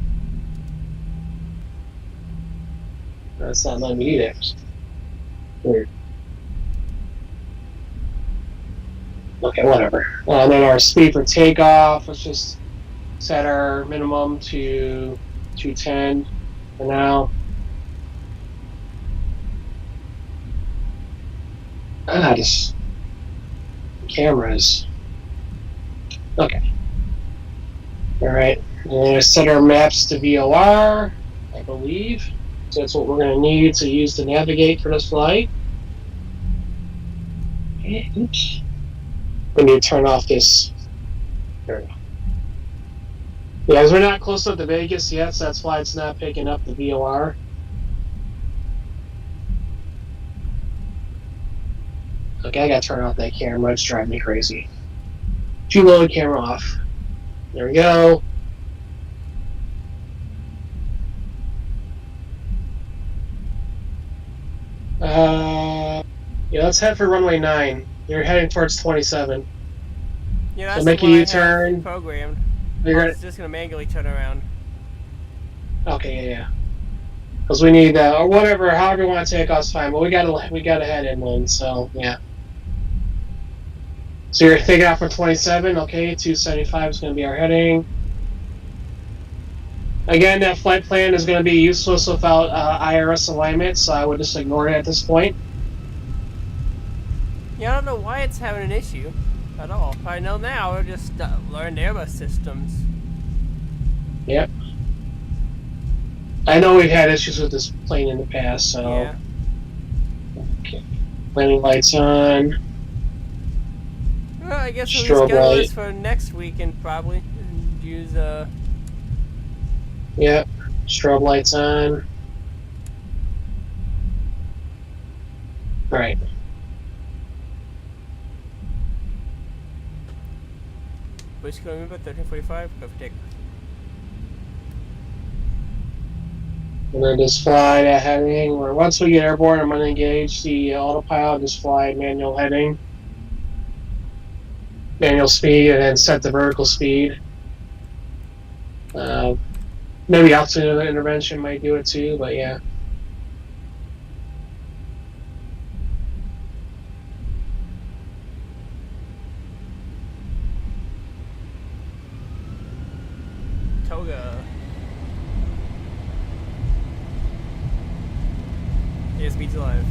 That's not letting me either. Weird. Okay, whatever. And then our speed for takeoff, let's just set our minimum to 210 for now. Just cameras. Okay. Alright. We're going to set our maps to VOR, I believe. So that's what we're going to need to use to navigate for this flight. Okay, oops. We need to turn off this. There we go. Yeah, because we're not close up to Vegas yet, so that's why it's not picking up the VOR. Okay, I gotta turn off that camera, it's driving me crazy. Load camera off. There we go. Yeah, let's head for runway 9. You're heading towards 27. Yeah, that's So make the a one I U-turn. have programmed. You're It's just gonna manually turn around. Okay, yeah. Because we need, or whatever, however you want to take off's fine, but we gotta head inland, so, yeah. So you're taking out for 27, okay, 275 is going to be our heading. Again, that flight plan is going to be useless without IRS alignment, so I would just ignore it at this point. Yeah, I don't know why it's having an issue at all. If I know now, I'll just learn the Airbus systems. Yep. I know we've had issues with this plane in the past, so. Yeah. Okay. Landing lights on. Well, I guess we'll Strobe schedule light. this for next weekend probably. And use Yep. Strobe lights on. Right. which can remember 1345. Go for take. And then just fly that heading. Or once we get airborne, I'm going to engage the autopilot. Just fly manual heading, manual speed, and then set the vertical speed. Maybe altitude intervention might do it too, but yeah. Toga. Yeah, speed's alive.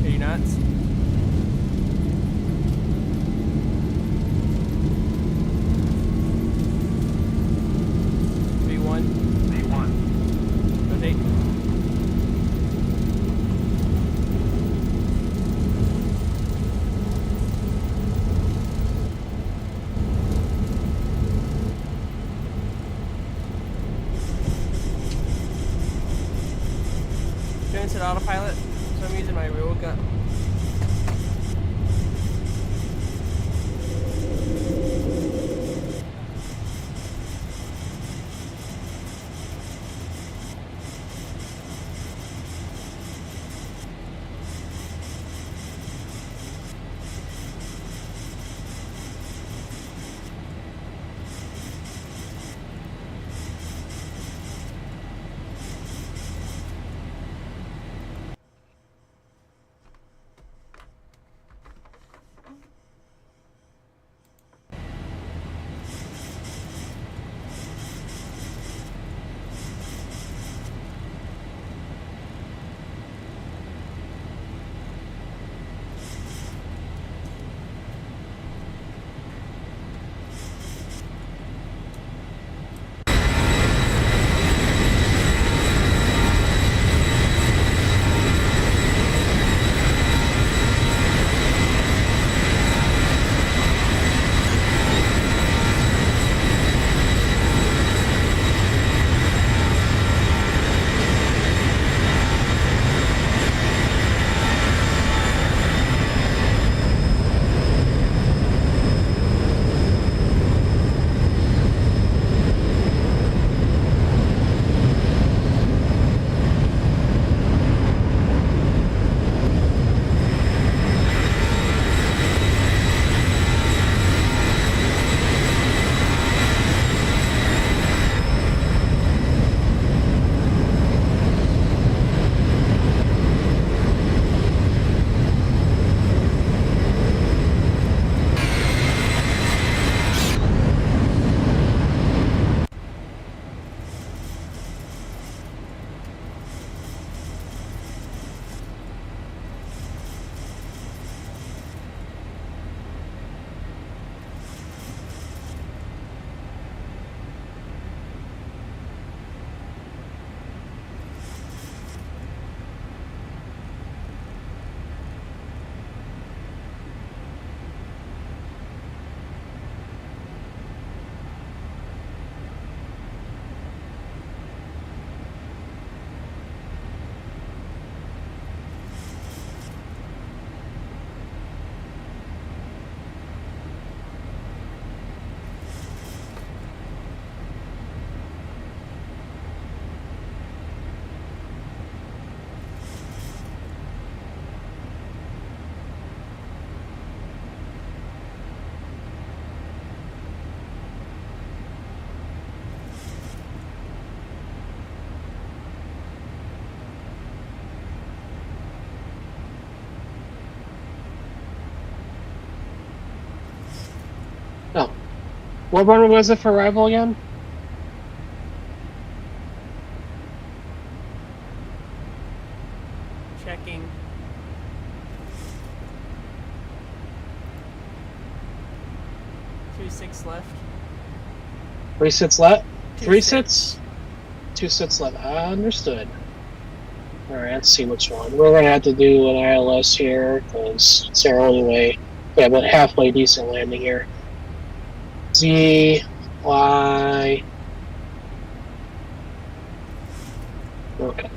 Are you nuts? V1. V1. Rotate. Going to autopilot, so I'm using my real gun. What runway was it for arrival again? Checking. Two six left. 3 sits left? Two 3 sits. sits? 2 sits left. Understood. Alright, let's see which one. We're gonna have to do an ILS here, because it's our only way. Yeah, but halfway decent landing here. Z, Y. Okay.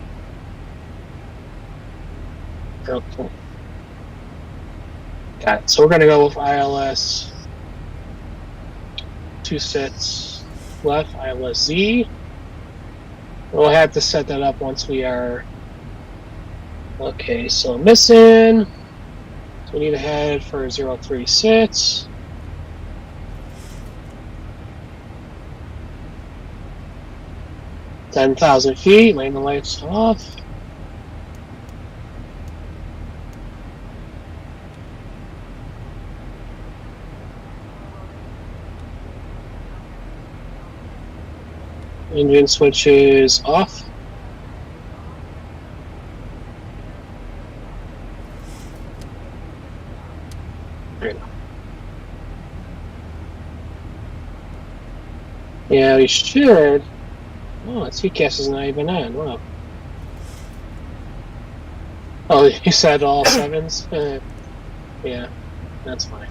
Okay. Got it. So we're gonna go with ILS. 2 sits left, ILS Z. We'll have to set that up once we are. Okay, so missing. So we need to head for 036. $10,000 feet, lane the lights off. Engine switches off. There you go. Yeah, we should. Oh, TCAS is not even on. Wow. Oh, you said all sevens? Yeah, that's fine.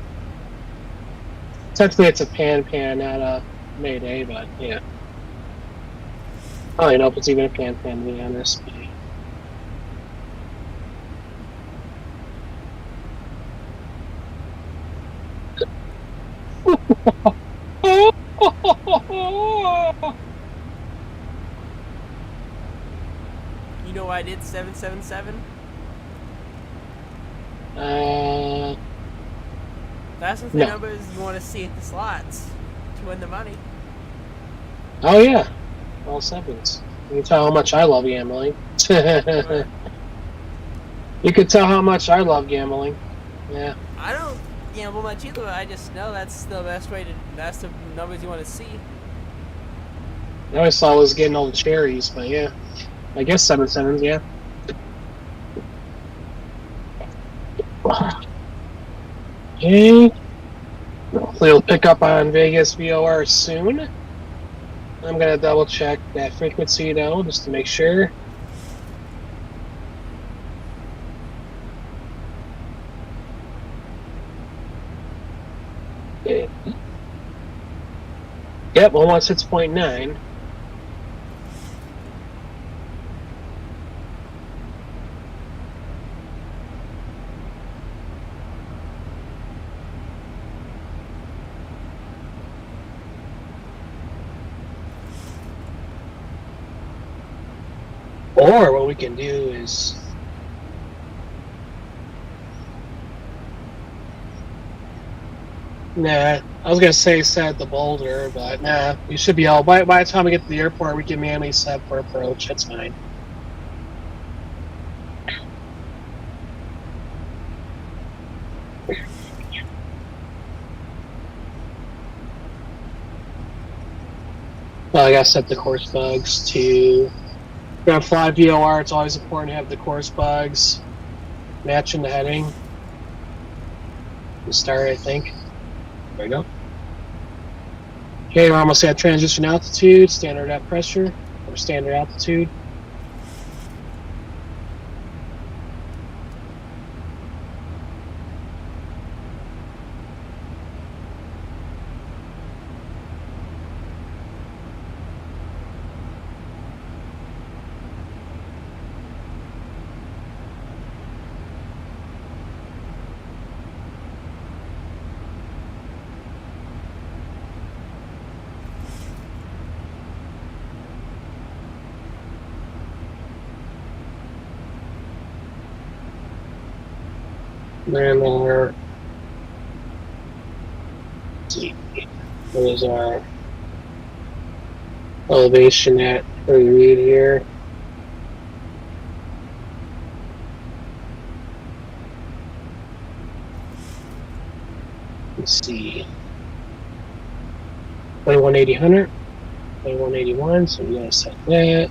Technically, it's a pan, not a Mayday, but yeah. I don't even know if it's even a pan, to be honest. You know why I did 777? That's the No. numbers you want to see at the slots to win the money. Oh yeah, all sevens. You can tell how much I love gambling. Right. You can tell how much I love gambling. Yeah. I don't gamble much either, but I just know that's the best way to. That's the numbers you want to see. I always thought I was getting all the cherries, but yeah. I guess 7 sevens, yeah. Okay. Hopefully it'll pick up on Vegas VOR soon. I'm gonna double check that frequency though, just to make sure. Okay. Yep, 116.9. Or what we can do is nah, I was gonna say set the boulder, but nah, we should be all by the time we get to the airport we can manually set for approach, that's fine. Well, I gotta set the course bugs to gonna fly VOR, it's always important to have the course bugs matching the heading. Start, I think. There we go. Okay, we're almost at transition altitude, standard at pressure, or standard altitude. Then let's see, what is our elevation at per read here? Let's see. 2180 100, 2181, so we gotta set that.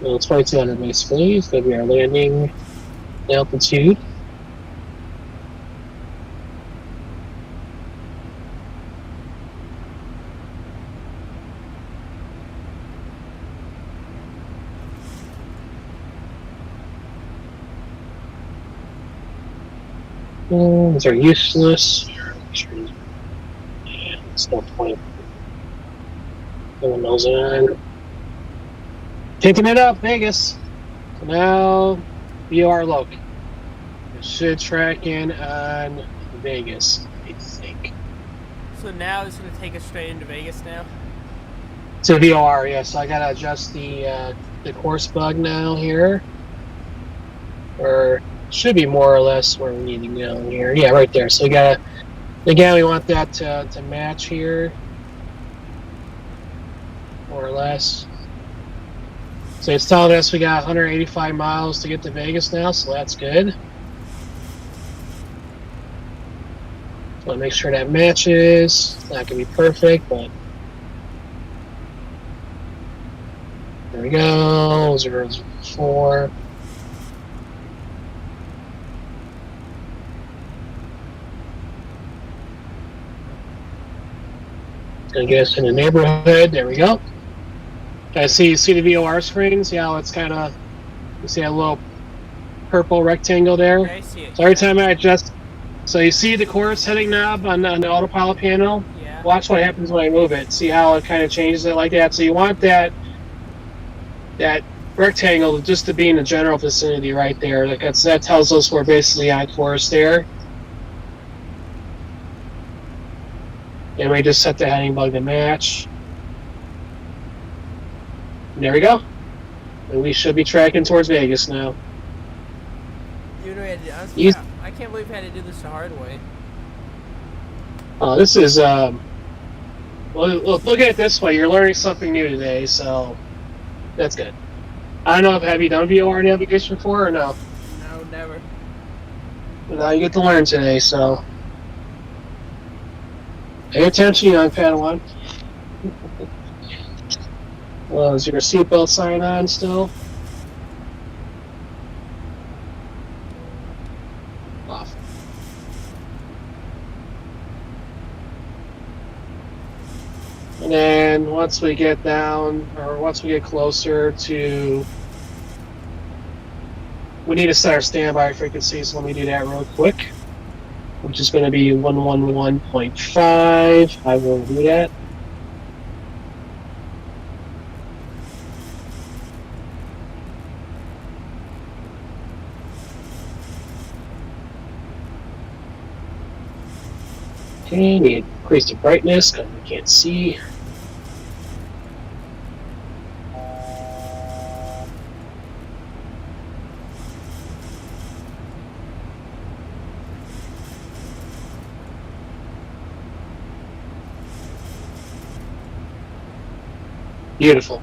Well, 2200 basically is gonna be our landing altitude. These are useless. Yeah, there's no point. No one knows on. Picking it up, Vegas. So now, VOR loc. It should track in on Vegas, I think. So now it's going to take us straight into Vegas now? To VOR, yeah. So I gotta adjust the course bug now here. Or should be more or less where we need to go here. Yeah, right there. So we gotta, again, we want that to match here. More or less. So it's telling us we got 185 miles to get to Vegas now, so that's good. So I'll make sure that matches. It's not gonna be perfect, but there we go. 004. Gonna get us in the neighborhood. There we go. See the VOR screen? See how it's kind of, you see a little purple rectangle there? Okay, I see it. So every time I adjust, so you see the course heading knob on the autopilot panel? Yeah. Watch what happens when I move it. See how it kind of changes it like that? So you want that rectangle just to be in the general vicinity right there. Like that tells us we're basically on course there. And we just set the heading bug to match. And there we go. And we should be tracking towards Vegas now. You know, I can't believe I had to do this the hard way. This is, well, look at it this way. You're learning something new today, so that's good. I don't know, have you done VOR navigation before or no? No, never. But now you get to learn today, so pay attention, young Padawan. Well, is your seatbelt sign on still? Off. And then once we get down, or once we get closer to, we need to set our standby frequency, so let me do that real quick, which is going to be 111.5. I will do that. Okay, need to increase the brightness because we can't see. Beautiful.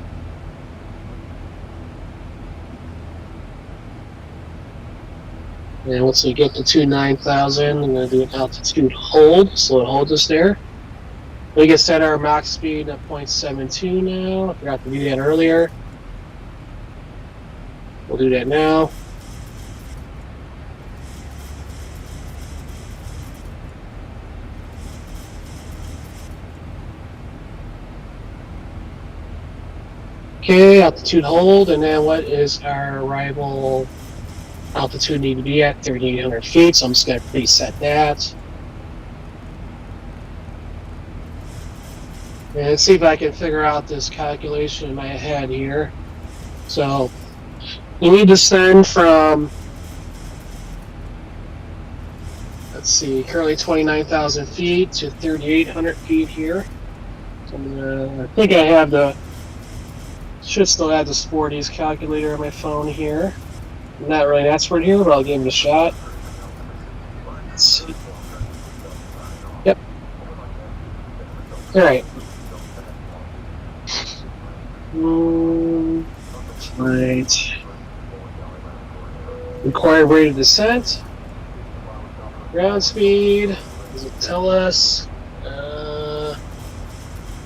And once we get to 9,000, I'm going to do an altitude hold, so it holds us there. We can set our max speed at 0.72 now. I forgot to do that earlier. We'll do that now. Okay, altitude hold, and then what is our arrival altitude need to be at? 3,800 feet, so I'm just going to preset that. And let's see if I can figure out this calculation in my head here. So, you need to descend from, let's see, currently 29,000 feet to 3,800 feet here. So I think I have the, should still have the Sporty's calculator on my phone here. I'm not really an expert here, but I'll give it a shot. Let's see. Yep. Alright. Right. Required rate of descent. Ground speed. Does it tell us?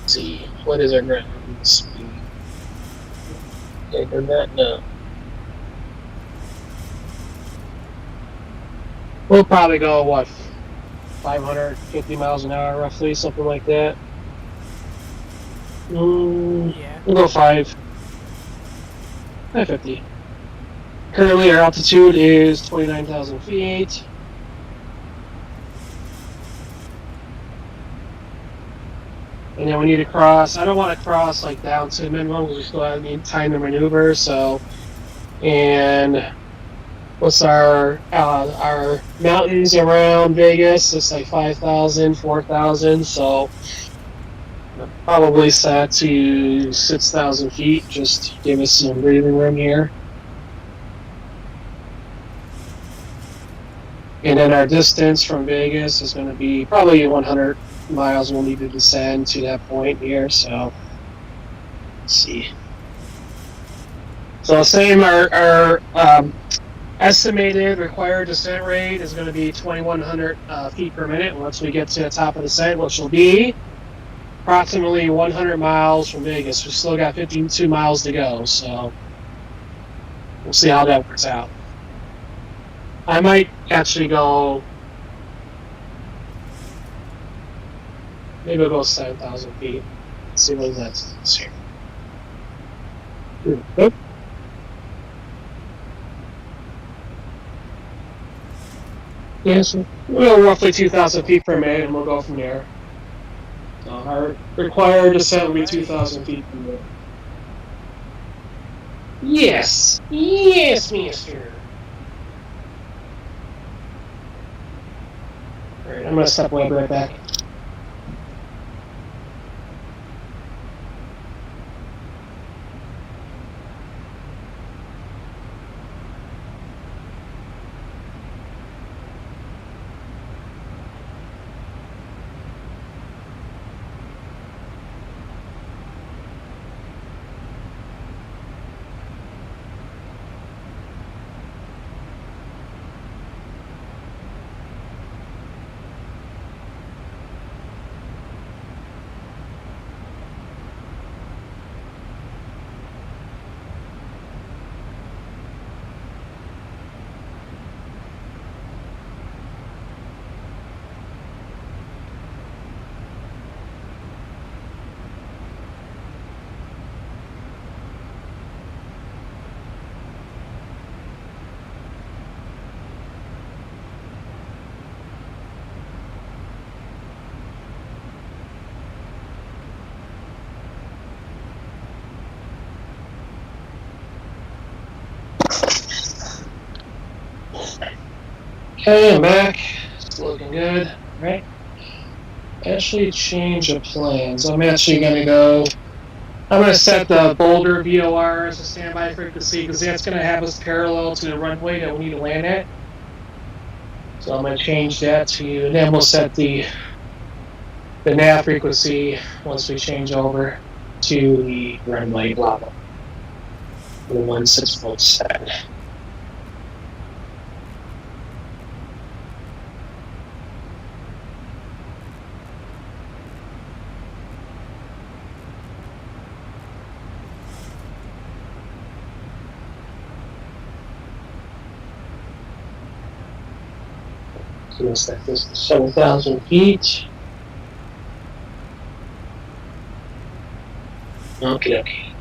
see, what is our ground speed? Okay, that no. We'll probably go what, 550 miles an hour, roughly, something like that. Yeah. We'll go 550. Currently, our altitude is 29,000 feet. And then we need to cross. I don't want to cross like down to the minimum. We still need time to maneuver. So, and what's our mountains around Vegas? It's like 5,000, 4,000. So probably set to 6,000 feet. Just give us some breathing room here. And then our distance from Vegas is going to be probably 100 miles. We'll need to descend to that point here. So let's see. So same, our estimated required descent rate is going to be 2,100 feet per minute once we get to the top of the descent, which will be approximately 100 miles from Vegas. We still got 52 miles to go, so we'll see how that works out. I might actually go, maybe I'll go 7,000 feet. Let's see what that's here. Oop. Yeah, so we'll go roughly 2,000 feet per minute, and we'll go from there. So our required descent will be 2,000 feet per minute. Yes, mister. All right, I'm gonna step away, right back. Okay, I'm back. It's looking good. All right. Actually, change of plans. I'm actually going to go. I'm going to set the Boulder VOR as a standby frequency because that's going to have us parallel to the runway that we need to land at. So I'm going to change that to, and then we'll set the nav frequency once we change over to the runway blah blah. The 1647. So we'll set this to 7,000 feet. Okay.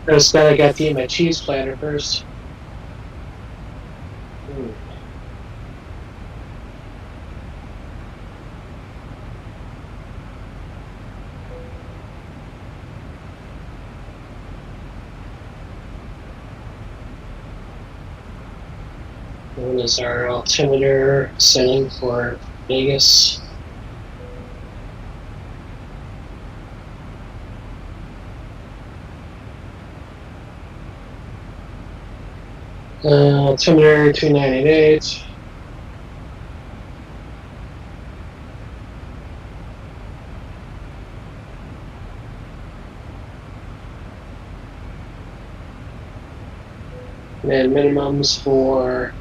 I just gotta get to eat my cheese platter first. What is our altimeter setting for Vegas? Altimeter 2988. And minimums for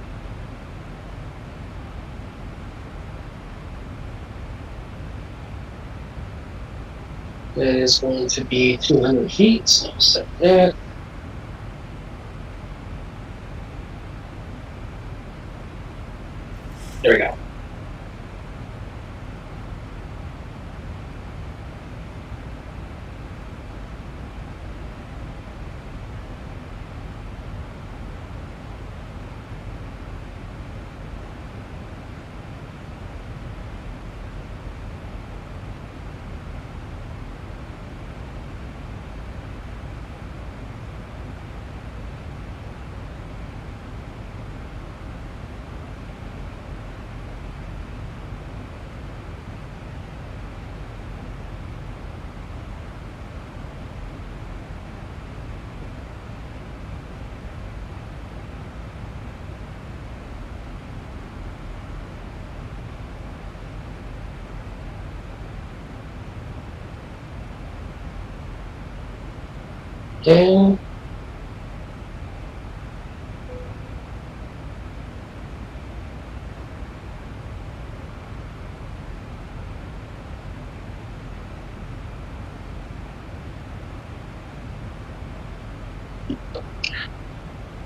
that is going to be 200 feet, so I'll set that. There we go. Okay.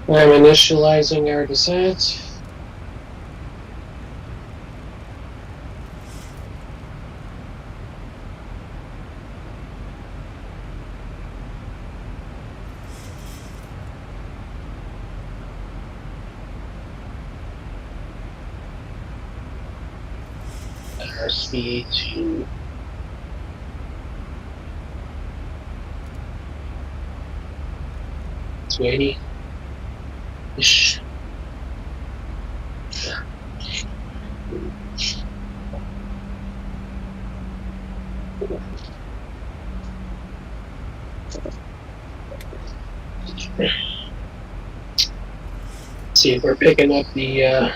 I'm initializing our descent. Our speed to 280-ish. See if we're picking up the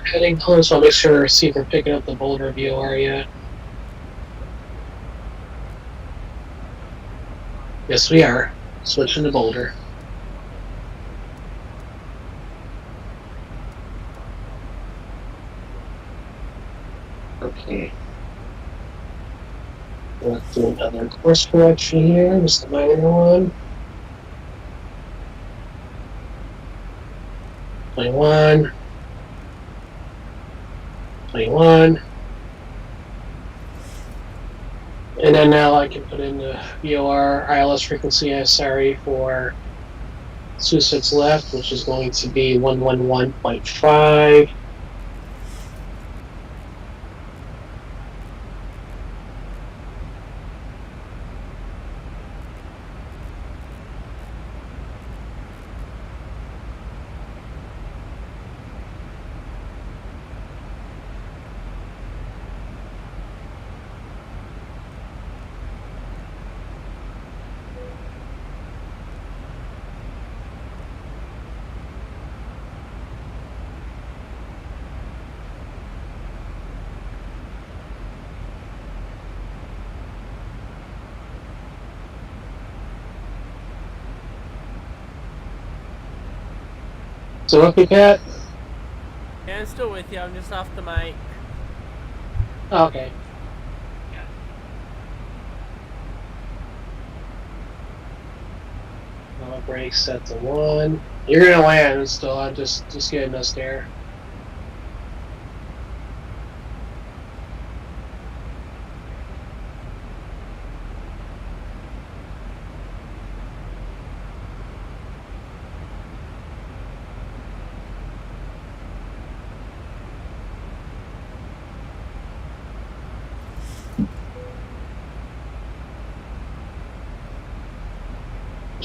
heading home, so I'll make sure see if we're picking up the Boulder VOR yet. Yes, we are. Switching to Boulder. Okay. Let's do another course correction here, just a minor one. 21. 21. And then now I can put in the VOR ILS frequency SRE for Sussex left, which is going to be 111.5. So okay, Pat? Yeah, I'm still with you. I'm just off the mic. Oh, okay. Now brake set to 1. You're gonna land still. I'm just getting us there.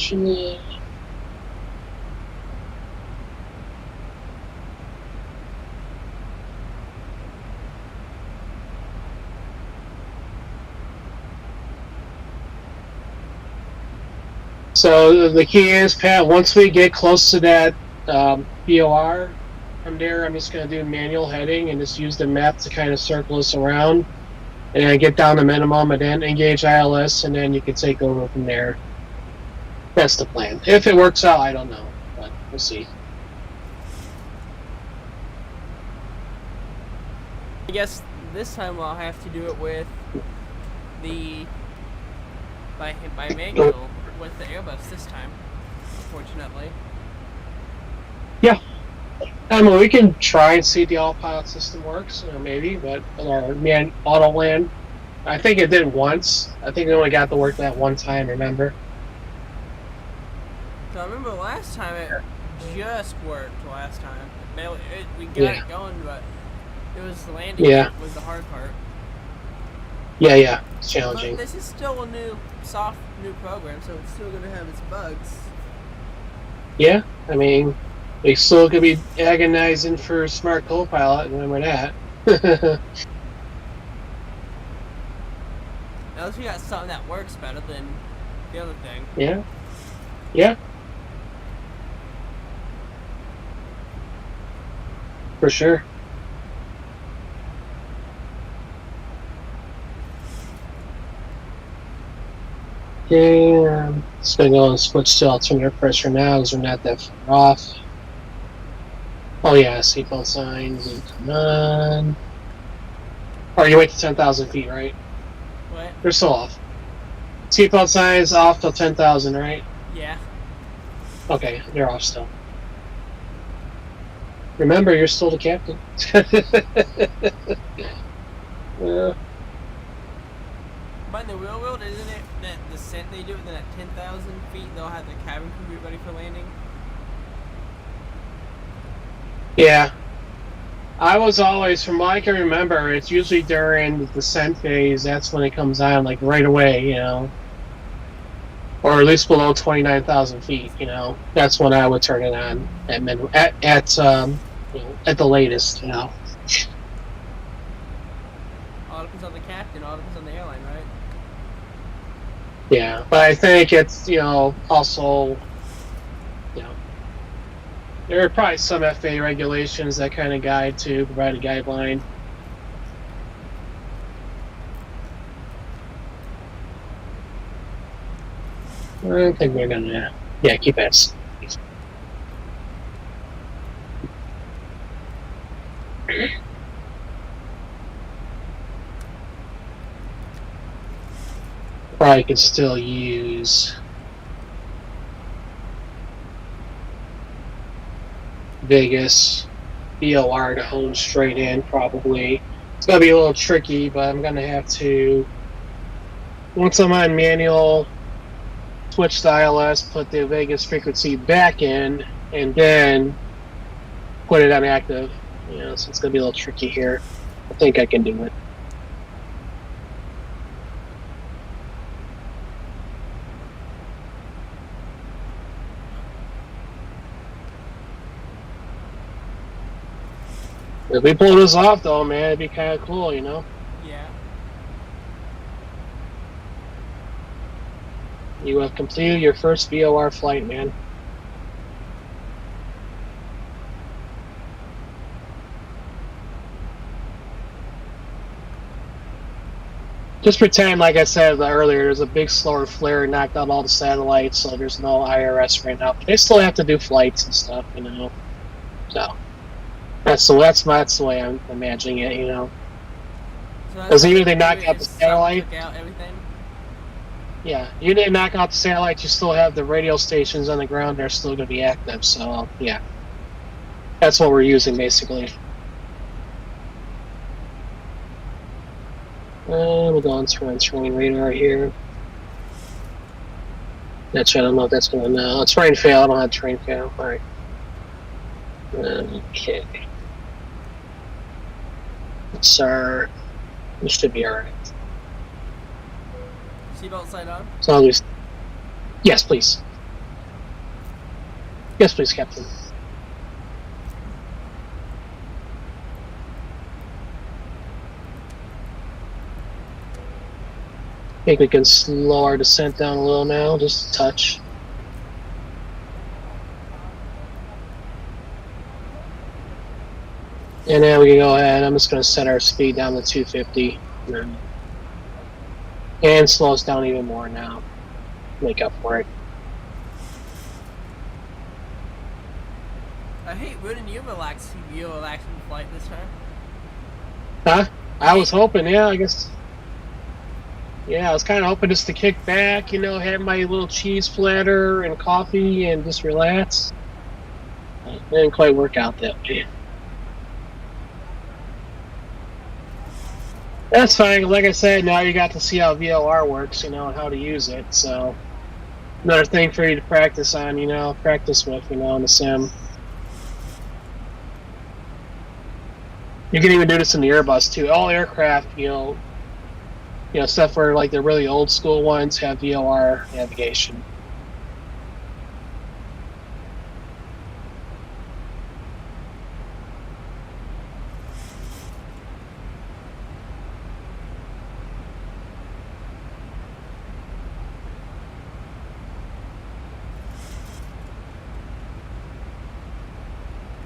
Actually. So the key is, Pat, once we get close to that BOR, from there I'm just going to do manual heading and just use the map to kind of circle us around and then get down to minimum and then engage ILS and then you can take over from there. That's the plan. If it works out, I don't know, but we'll see. I guess this time I'll have to do it with the by manual with the Airbus this time, unfortunately. Yeah. I mean, we can try and see if the autopilot system works, maybe, but our auto land, I think it did once. I think it only got to work that one time, remember? So I remember last time it just worked last time. We got it going, but it was the landing was the hard part. Yeah, it's challenging. But this is still a new program, so it's still going to have its bugs. Yeah, I mean, we still could be agonizing for smart co-pilot, remember that. At least we got something that works better than the other thing. Yeah. For sure. Okay, just gonna go and switch to alternative pressure now because we're not that far off. Oh yeah, seatbelt signs and come on. Or you wait to 10,000 feet, right? What? They're still off. Seatbelt signs off till 10,000, right? Yeah. Okay, they're off still. Remember, you're still the captain. But in the real world, isn't it that descent they do within at 10,000 feet, they'll have the cabin crew ready for landing? Yeah. I was always, from what I can remember, it's usually during the descent phase, that's when it comes on, like right away, you know. Or at least below 29,000 feet, you know. That's when I would turn it on at the latest, you know. All depends on the captain, all depends on the airline, right? Yeah, but I think it's, you know, also, you know, there are probably some FAA regulations that kind of guide to provide a guideline. I don't think we're gonna, yeah, keep it. Probably could still use Vegas BOR to hone straight in, probably. It's gonna be a little tricky, but I'm gonna have to, once I'm on manual, switch to ILS, put the Vegas frequency back in, and then put it on active. You know, so it's gonna be a little tricky here. I think I can do it. If we pull this off, though, man, it'd be kind of cool, you know? Yeah. You have completed your first VOR flight, man. Just pretend, like I said earlier, there's a big solar flare knocked out all the satellites, so there's no IRS right now. But they still have to do flights and stuff, you know? So... That's the way I'm imagining it, you know. Because even if they knock out the satellite, yeah, even if they knock out the satellite, you still have the radio stations on the ground. They're still going to be active. So yeah, that's what we're using basically. We'll go on terrain radar here. That's I don't know if that's going to know. Terrain fail. I don't have terrain fail. All right. Okay. Sir, we should be alright. Seatbelt sign on? As long as, yes, please. Yes, please, Captain. I think we can slow our descent down a little now, just a touch. And then we can go ahead. I'm just going to set our speed down to 250. And slow us down even more now. Make up for it. I hate ruining your relaxing flight this time. Huh? I was hoping, yeah, I guess. Yeah, I was kind of hoping just to kick back, you know, have my little cheese platter and coffee and just relax. It didn't quite work out that way. That's fine. Like I said, now you got to see how VLR works, you know, and how to use it. So, another thing for you to practice on, you know, practice with, you know, in the sim. You can even do this in the Airbus too. All aircraft, you know, stuff where like the really old school ones have VLR navigation.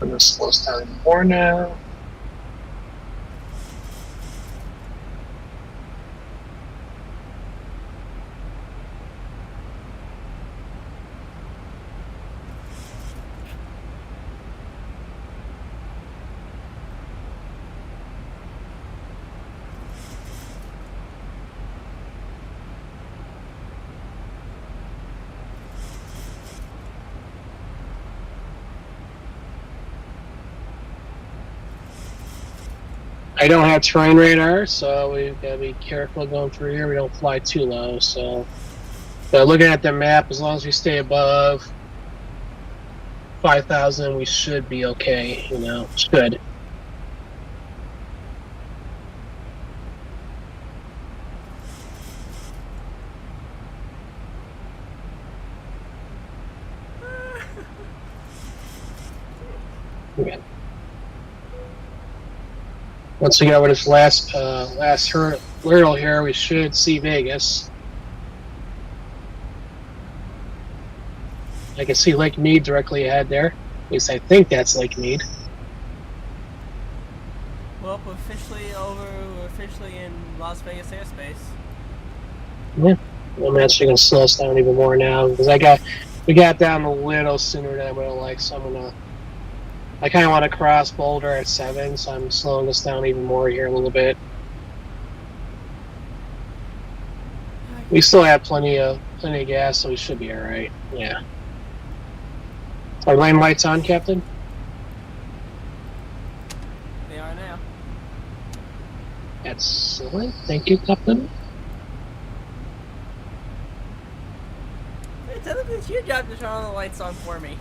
I'm gonna slow us down more now. I don't have terrain radar, so we've got to be careful going through here. We don't fly too low. So, but looking at the map, as long as we stay above 5,000, we should be okay. You know, should. Okay. Once we get over this last hurdle here, we should see Vegas. I can see Lake Mead directly ahead there. At least I think that's Lake Mead. Well, we're officially in Las Vegas airspace. Yeah. I'm actually gonna slow us down even more now because we got down a little sooner than I would have liked. So I kind of want to cross Boulder at 7, so I'm slowing this down even more here a little bit. We still have plenty of gas, so we should be all right. Yeah. Are lane lights on, Captain? They are now. Excellent. Thank you, Captain. Hey, technically, it's your job to turn all the lights on for me.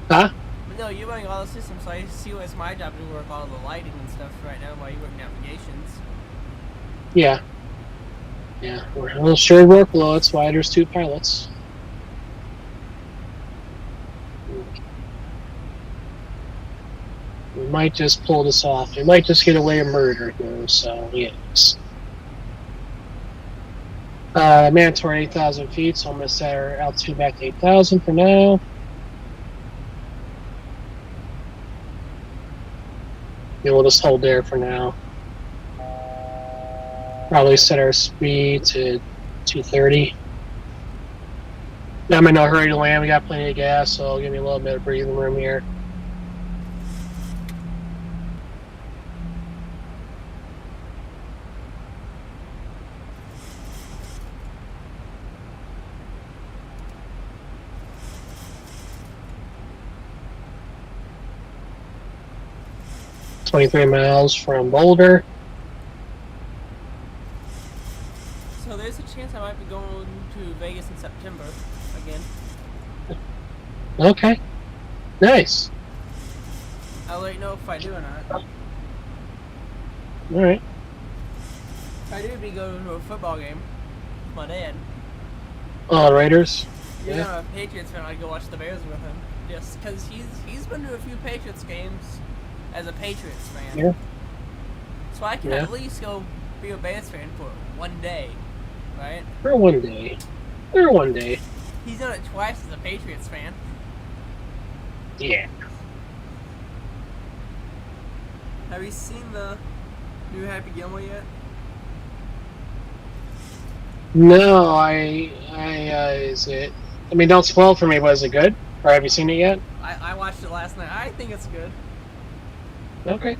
Huh? But no, you're running all the systems, so I see it's my job to work all the lighting and stuff right now while you work navigations. Yeah. Yeah, we're a little shared workload. That's why there's 2 pilots. We might just pull this off. We might just get away with murder here, so yes. Mandatory 8,000 feet, so I'm going to set our altitude back to 8,000 for now. And we'll just hold there for now. Probably set our speed to 230. I'm in no hurry to land. We got plenty of gas, so it'll give me a little bit of breathing room here. $23 miles from Boulder. So there's a chance I might be going to Vegas in September again. Okay. Nice. I'll let you know if I do or not. Alright. I do be going to a football game with my dad. Oh, Raiders? You're Yeah. not a Patriots fan, I'd go watch the Bears with him. Just because he's been to a few Patriots games as a Patriots fan. Yeah. So I can Yeah. at least go be a Bears fan for one day, right? For one day. For one day. He's done it twice as a Patriots fan. Yeah. Have you seen the new Happy Gilmore yet? No, is it? I mean, don't spoil it for me. Was it good? Or have you seen it yet? I watched it last night. I think it's good. Okay.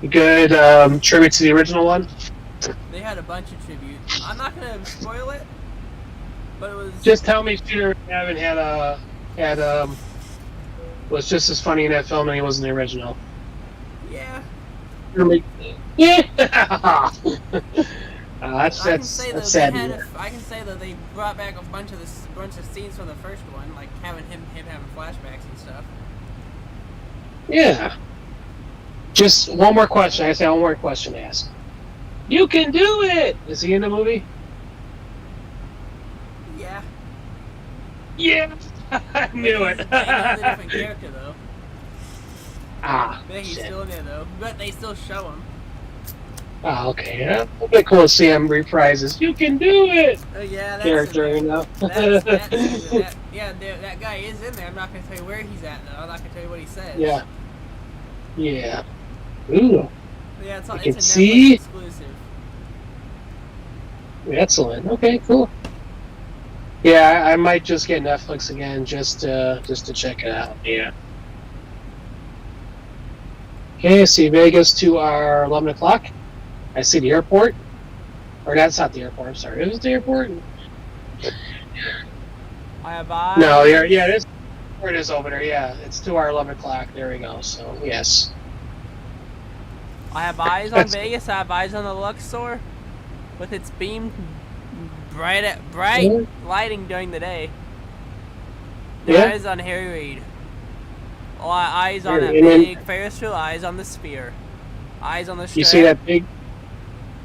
Good tribute to the original one. They had a bunch of tributes. I'm not gonna spoil it, but it was Just tell me Peter Gavin was just as funny in that film and he was in the original. yeah. Yeah. That's I can say that sad. they had I can say that they brought back a bunch of scenes from the first one, like having him having flashbacks and stuff. Yeah. Just one more question. I just have one more question to ask. You can do it. Is he in the movie? Yeah. Yeah. I knew it. He's a different character though. Ah. But he's Shit. still in there though. But they still show him. Oh, okay. Yeah. It'll be cool to see him reprises. You can do it. Yeah, that's Character, in you know. there. That guy is in there. I'm not gonna tell you where he's at though. I'm not gonna tell you what he says. Yeah. Yeah. Ooh. But yeah, it's a can Netflix see. exclusive. Excellent. Okay. Cool. Yeah, I might just get Netflix again just to check it out. Yeah. Okay. I see Vegas to our 11 o'clock. I see the airport. Or that's not the airport. I'm sorry. Is it the airport? I have No. Yeah. It is. Where it is over there. Yeah. It's to our 11 o'clock. There we go. So yes. I have eyes on Vegas. I have eyes on the Luxor, with its beam bright Yeah. lighting during the day. The Yeah. eyes on Harry Reid. Eyes on Sure, that and then- big Ferris wheel. Eyes on the Sphere. Eyes on the strap. You see that big?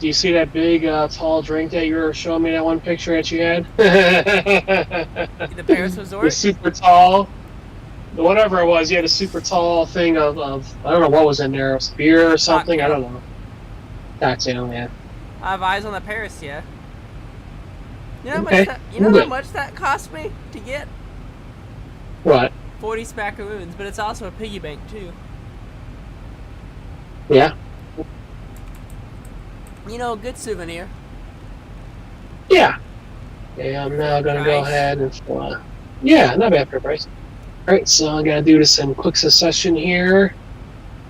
Do you see that big tall drink that you were showing me that one picture that you had? The Paris The Resort. super tall, whatever it was. You had a super tall thing of I don't know what was in there, it was beer or something. Cocktail. I don't know. Cocktail, yeah. I have eyes on the Paris. Yeah. You know how Okay. much that, you know Okay. how much that cost me to get? What? 40 smackaroons, but it's also a piggy bank too. Yeah. You know, good souvenir. Yeah. Okay, I'm now gonna go Price. ahead and yeah, not bad for price. All right, so I'm gonna do this in quick succession here.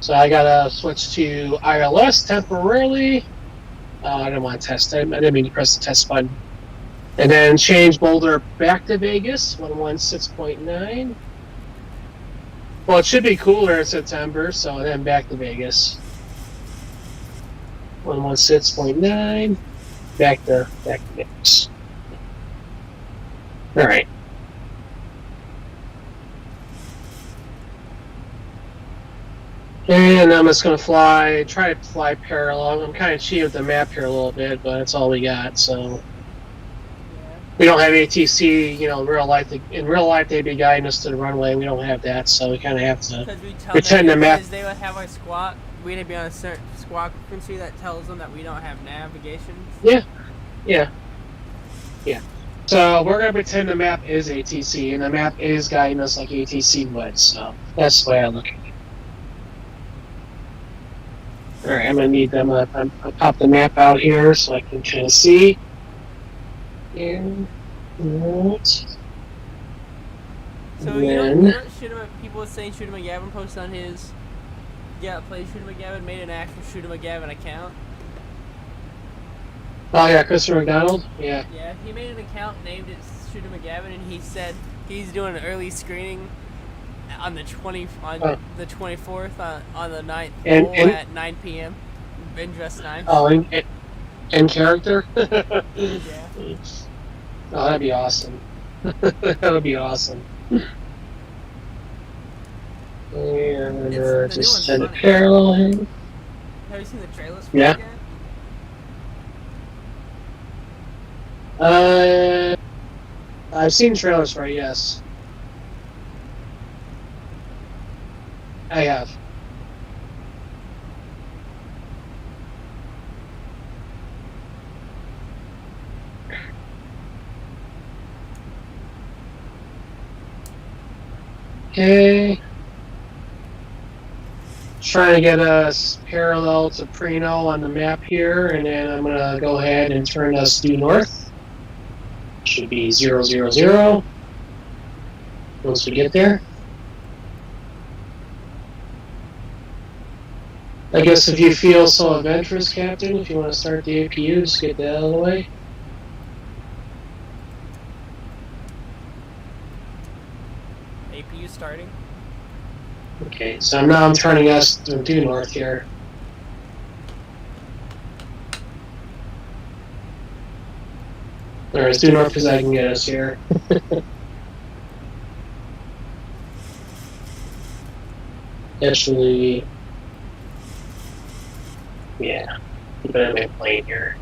So I gotta switch to ILS temporarily. I didn't want to test it. I didn't mean to press the test button. And then change Boulder back to Vegas, 116.9. Well, it should be cooler in September, so then back to Vegas. 116.9. Back to Vegas. All right. And I'm just gonna try to fly parallel. I'm kind of cheating with the map here a little bit, but that's all we got. So we don't have ATC, in real life. In real life, they'd be guiding us to the runway. We don't have that, so we kind of have to Because we tell pretend the them map. because they would have our squawk. We'd be on a certain squawk frequency that tells them that we don't have navigation. Yeah. So we're gonna pretend the map is ATC, and the map is guiding us like ATC would. So that's the way I look at it. All right, I'm gonna need them. I'll pop the map out here so I can kind of see. And So people were saying Shooter McGavin posted on his play Shooter McGavin made an actual Shooter McGavin account. Oh yeah, Christopher McDonald. Yeah. Yeah, he made an account named it Shooter McGavin, and he said he's doing an early screening on the 24th on the 9th at 9 p.m. in dress 9. Oh, in character. Yeah. Oh, that'd be awesome. That would be awesome. And the just new send one's it funny. parallel here. Have you seen the trailers for Yeah. it yet? I've seen trailers for it, yes. I have. Okay. Trying to get us parallel to Prino on the map here, and then I'm gonna go ahead and turn us due north. Should be 000 once we get there. I guess if you feel so adventurous, Captain, if you want to start the APU, just get that out of the way. APU starting. Okay, so now I'm turning us due north here. Alright, due north because I can get us here. Actually, yeah, keep it on my plane here.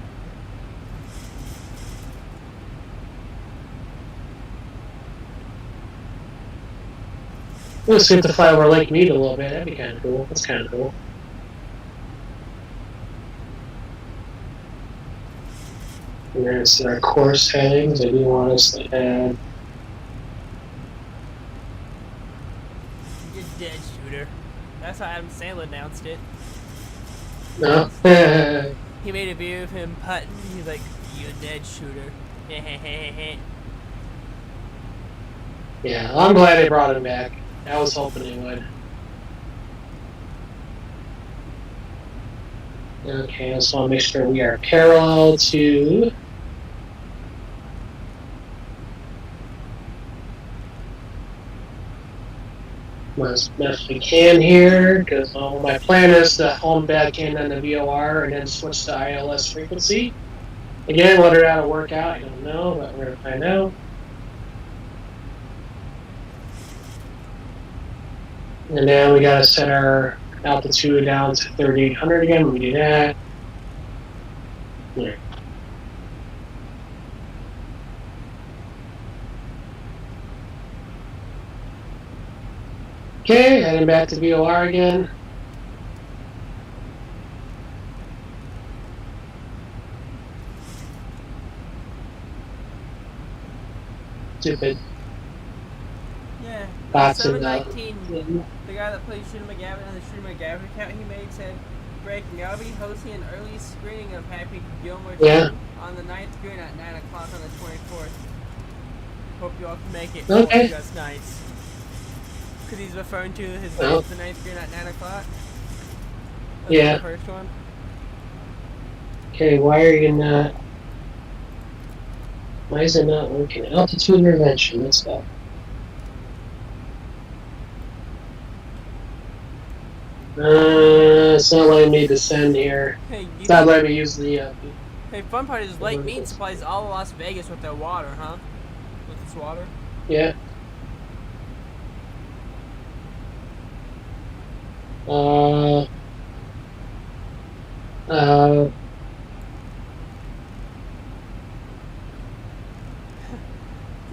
Let's get to fly over Lake Mead a little bit. That'd be kind of cool. That's kind of cool. And then it's our course headings. I do want us to add. You're dead, shooter. That's how Adam Sandler announced it. No. He made a video of him putting. He's like, "You dead, shooter." Yeah, I'm glad they brought him back. I was hoping they would. Okay, I just want to make sure we are parallel to. As best we can here, because my plan is to home back in on the VOR and then switch to ILS frequency. Again, whether that'll work out, I don't know, but we're going to find out. And now we got to set our altitude down to 3,800 again when we do that. Yeah. Okay, heading back to VOR again. Stupid. Yeah. Bots in the. 719. The guy that plays Shooter McGavin on the Shooter McGavin account he made said, "Breaking, I'll be hosting an early screening of Happy Gilmore Yeah. on the 9th Green at 9 o'clock on the 24th. Hope you all can make it. Okay. That's nice." Because he's referring to his Oh. the 9th Green at 9 o'clock. That's Yeah. the first one. Okay, why are you not? Why is it not working? Altitude intervention, let's go. It's not letting me descend here. Hey, It's not letting me use the. hey, fun part is Lake Mead supplies all of Las Vegas with their water, huh? With its water. Yeah. Uh.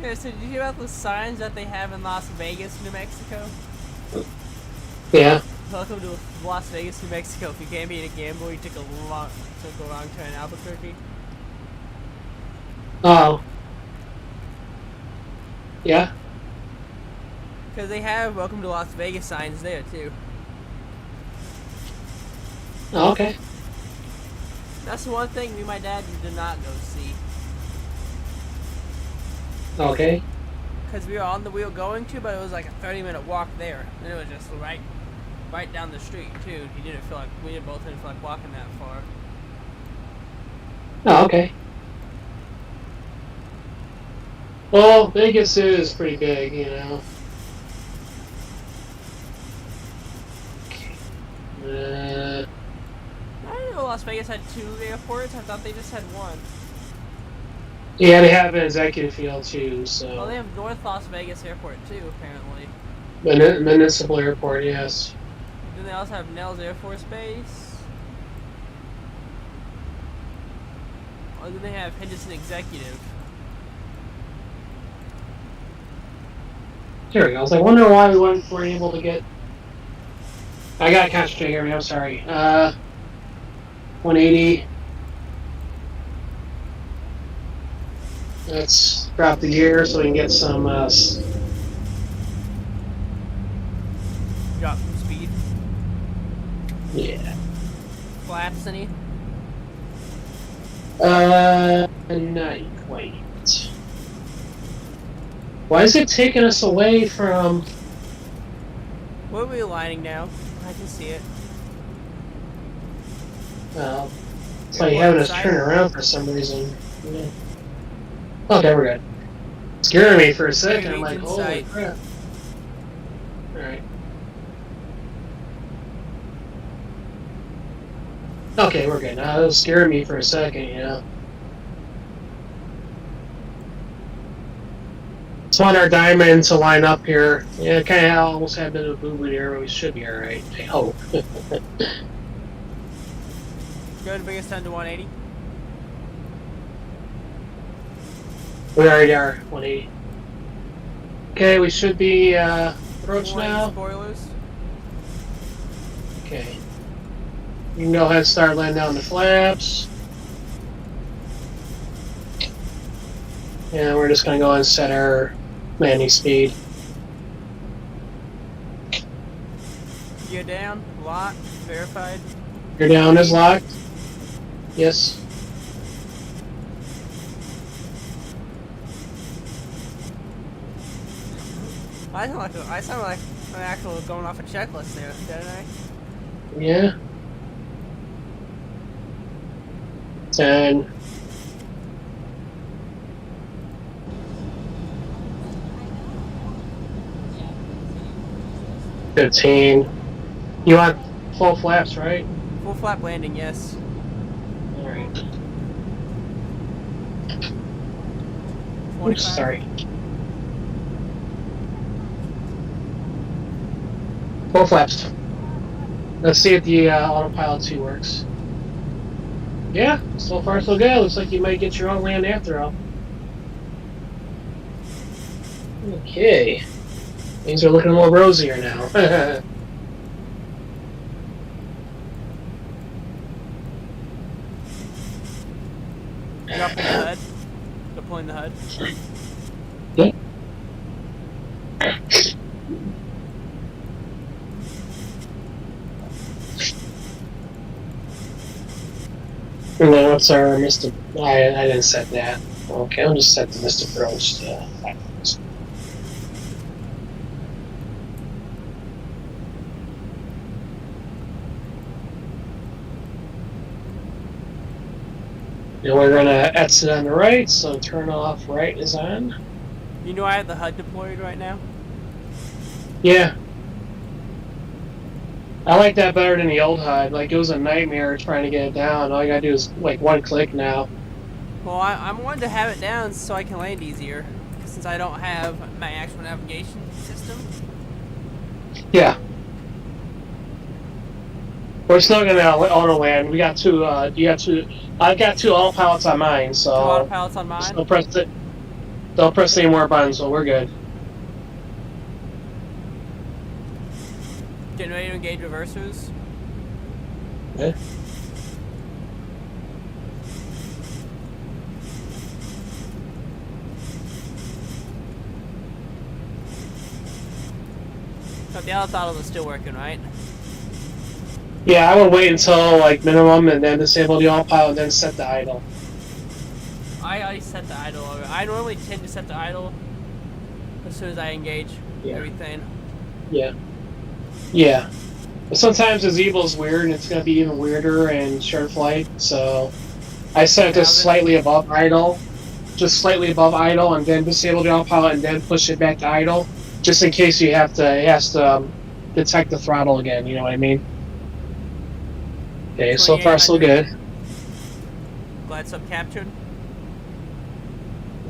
Yeah, so did you hear about the signs that they have in Las Vegas, New Mexico? Yeah. Welcome to Las Vegas, New Mexico. If you can't beat a gamble, you took a wrong turn in Albuquerque. Oh. Yeah. Because they have Welcome to Las Vegas signs there, too. Oh, okay. That's the one thing me and my dad did not go see. Okay. Because we were on the wheel going to, but it was like a 30-minute walk there. And it was just right down the street, too. We didn't feel like walking that far. Oh, okay. Well, Vegas is pretty big, you know. I didn't know Las Vegas had 2 airports. I thought they just had 1. Yeah, they have an executive field too, so. Well, they have North Las Vegas Airport, too, apparently. Municipal airport, yes. Then they also have Nels Air Force Base. Or then they have Henderson Executive. There we go. I was like, wondering why we weren't able to get. I gotta concentrate here. I'm sorry. 180. Let's drop the gear so we can get some. Drop some speed. Yeah. Flaps any? Not quite. Why is it taking us away from? Where are we aligning now? I can see it. Well, it's like having us turn around for some reason. Yeah. Okay, we're good. Scaring me for a second. I'm like, holy crap. Alright. Okay, we're good. Now, it was scaring me for a second, you know. Just want our diamond to line up here. Yeah, kind of almost had a bit of a boo-boo there, but we should be alright. I hope. Go ahead and bring us down to 180. We already are 180. Okay, we should be approach now. Spoilers. Okay. You can go ahead and start laying down the flaps. And we're just going to go ahead and set our landing speed. Gear down, locked, verified. Gear down is locked. Yes. I sound like an actual going off a checklist there, didn't I? Yeah. 10. 15. You want full flaps, right? Full flap landing, yes. Alright. 25. Oops, sorry. Full flaps. Let's see if the autopilot 2 works. Yeah, so far so good. Looks like you might get your own land after all. Okay. Things are looking more rosier now. Dropping the HUD. Deploying the HUD. Yeah. And then what's our Mr. I didn't set that. Okay, I'll just set the Mr. Approach to 5. And we're gonna exit on the right, so turn off right is on. You know I have the HUD deployed right now? Yeah. I like that better than the old HUD. Like, it was a nightmare trying to get it down. All you gotta do is, like, one click now. Well, I'm wanting to have it down so I can land easier, since I don't have my actual navigation system. Yeah. We're still gonna auto land. We got 2, you got 2, I've got 2 autopilots on mine, so... 2 autopilots on mine? Don't press any more buttons, so we're good. Getting ready to engage reversers. Okay. So the auto throttle is still working, right? Yeah, I would wait until, like, minimum and then disable the autopilot and then set the idle. I already set the idle over. I normally tend to set the idle as soon as I engage everything. Yeah. Yeah. But sometimes Disable's weird and it's going to be even weirder in short flight, so I set it to slightly above idle. Just slightly above idle and then disable the autopilot and then push it back to idle. Just in case you have to, it has to detect the throttle again, you know what I mean? Okay, so far so good. Glide sub captured.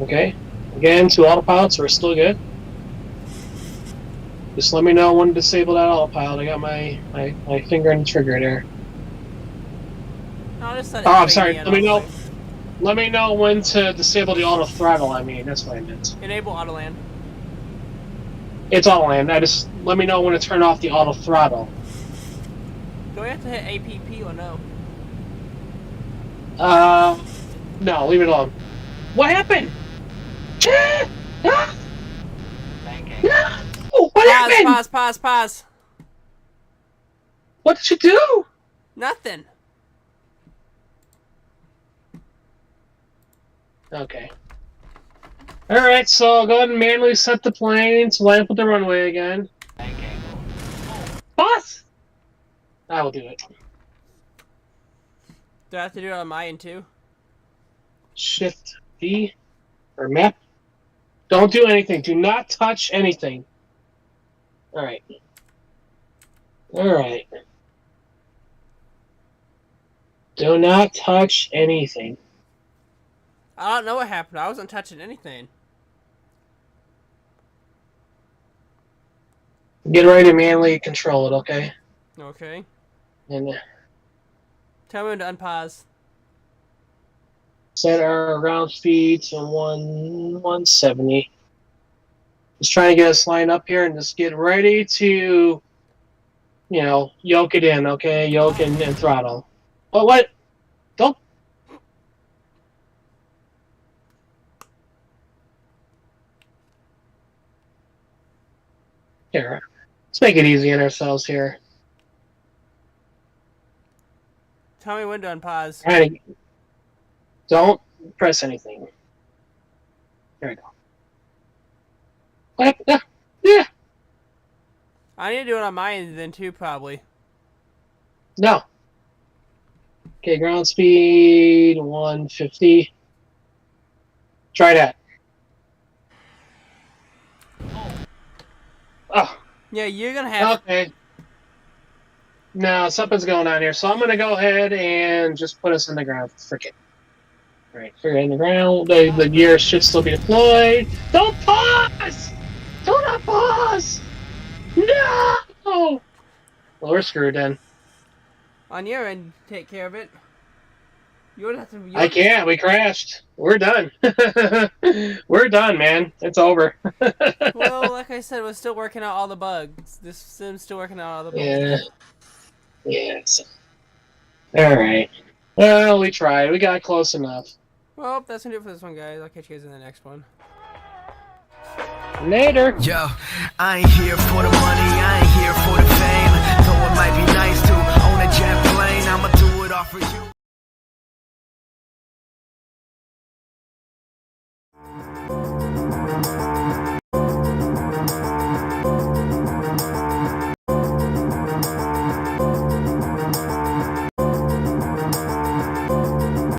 Okay. Again, 2 autopilots are still good. Just let me know when to disable that autopilot. I got my finger on the trigger there. No, I just let it I'm sorry. fade Let me know. autoplay. Let me know when to disable the auto throttle. I mean, that's what I meant. Enable auto land. It's auto land. I just let me know when to turn off the auto throttle. Do we have to hit APP or no? No, leave it alone. What happened? No! What happened? Pause. What did you do? Nothing. Okay. Alright, so go ahead and manually set the plane to line up with the runway again. Boss! I will do it. Do I have to do it on my end too? Shift V or map. Don't do anything. Do not touch anything. Alright. Alright. Do not touch anything. I don't know what happened. I wasn't touching anything. Get ready to manually control it, okay? Okay. And Tell me when to unpause. set our ground speed to 170. Just trying to get us lined up here and just get ready to, you know, yoke it in, okay? Yoke and throttle. Oh, what? Don't. Here. Let's make it easy on ourselves here. Tell me when to unpause. Alright. Don't press anything. There we go. What? Yeah. I need to do it on my end then too, probably. No. Okay, ground speed 150. Try that. Oh. Yeah, you're gonna have. Okay. No, something's going on here, so I'm gonna go ahead and just put us in the ground. Frick it. Alright, we're in the ground. The gear should still be deployed. Don't pause! Do not pause! No! Well, we're screwed then. On your end, take care of it. You would have to. I can't. We crashed. We're done. We're done, man. It's over. Well, like I said, we're still working out all the bugs. This sim's still working out all the bugs. Yeah. Yes. All right. Well, we tried. We got close enough. Well, that's gonna do it for this one, guys. I'll catch you guys in the next one. Later. Yo, I ain't here for the money, I ain't here for the fame. Though it might be nice to own a jet plane, I'ma do it all for you.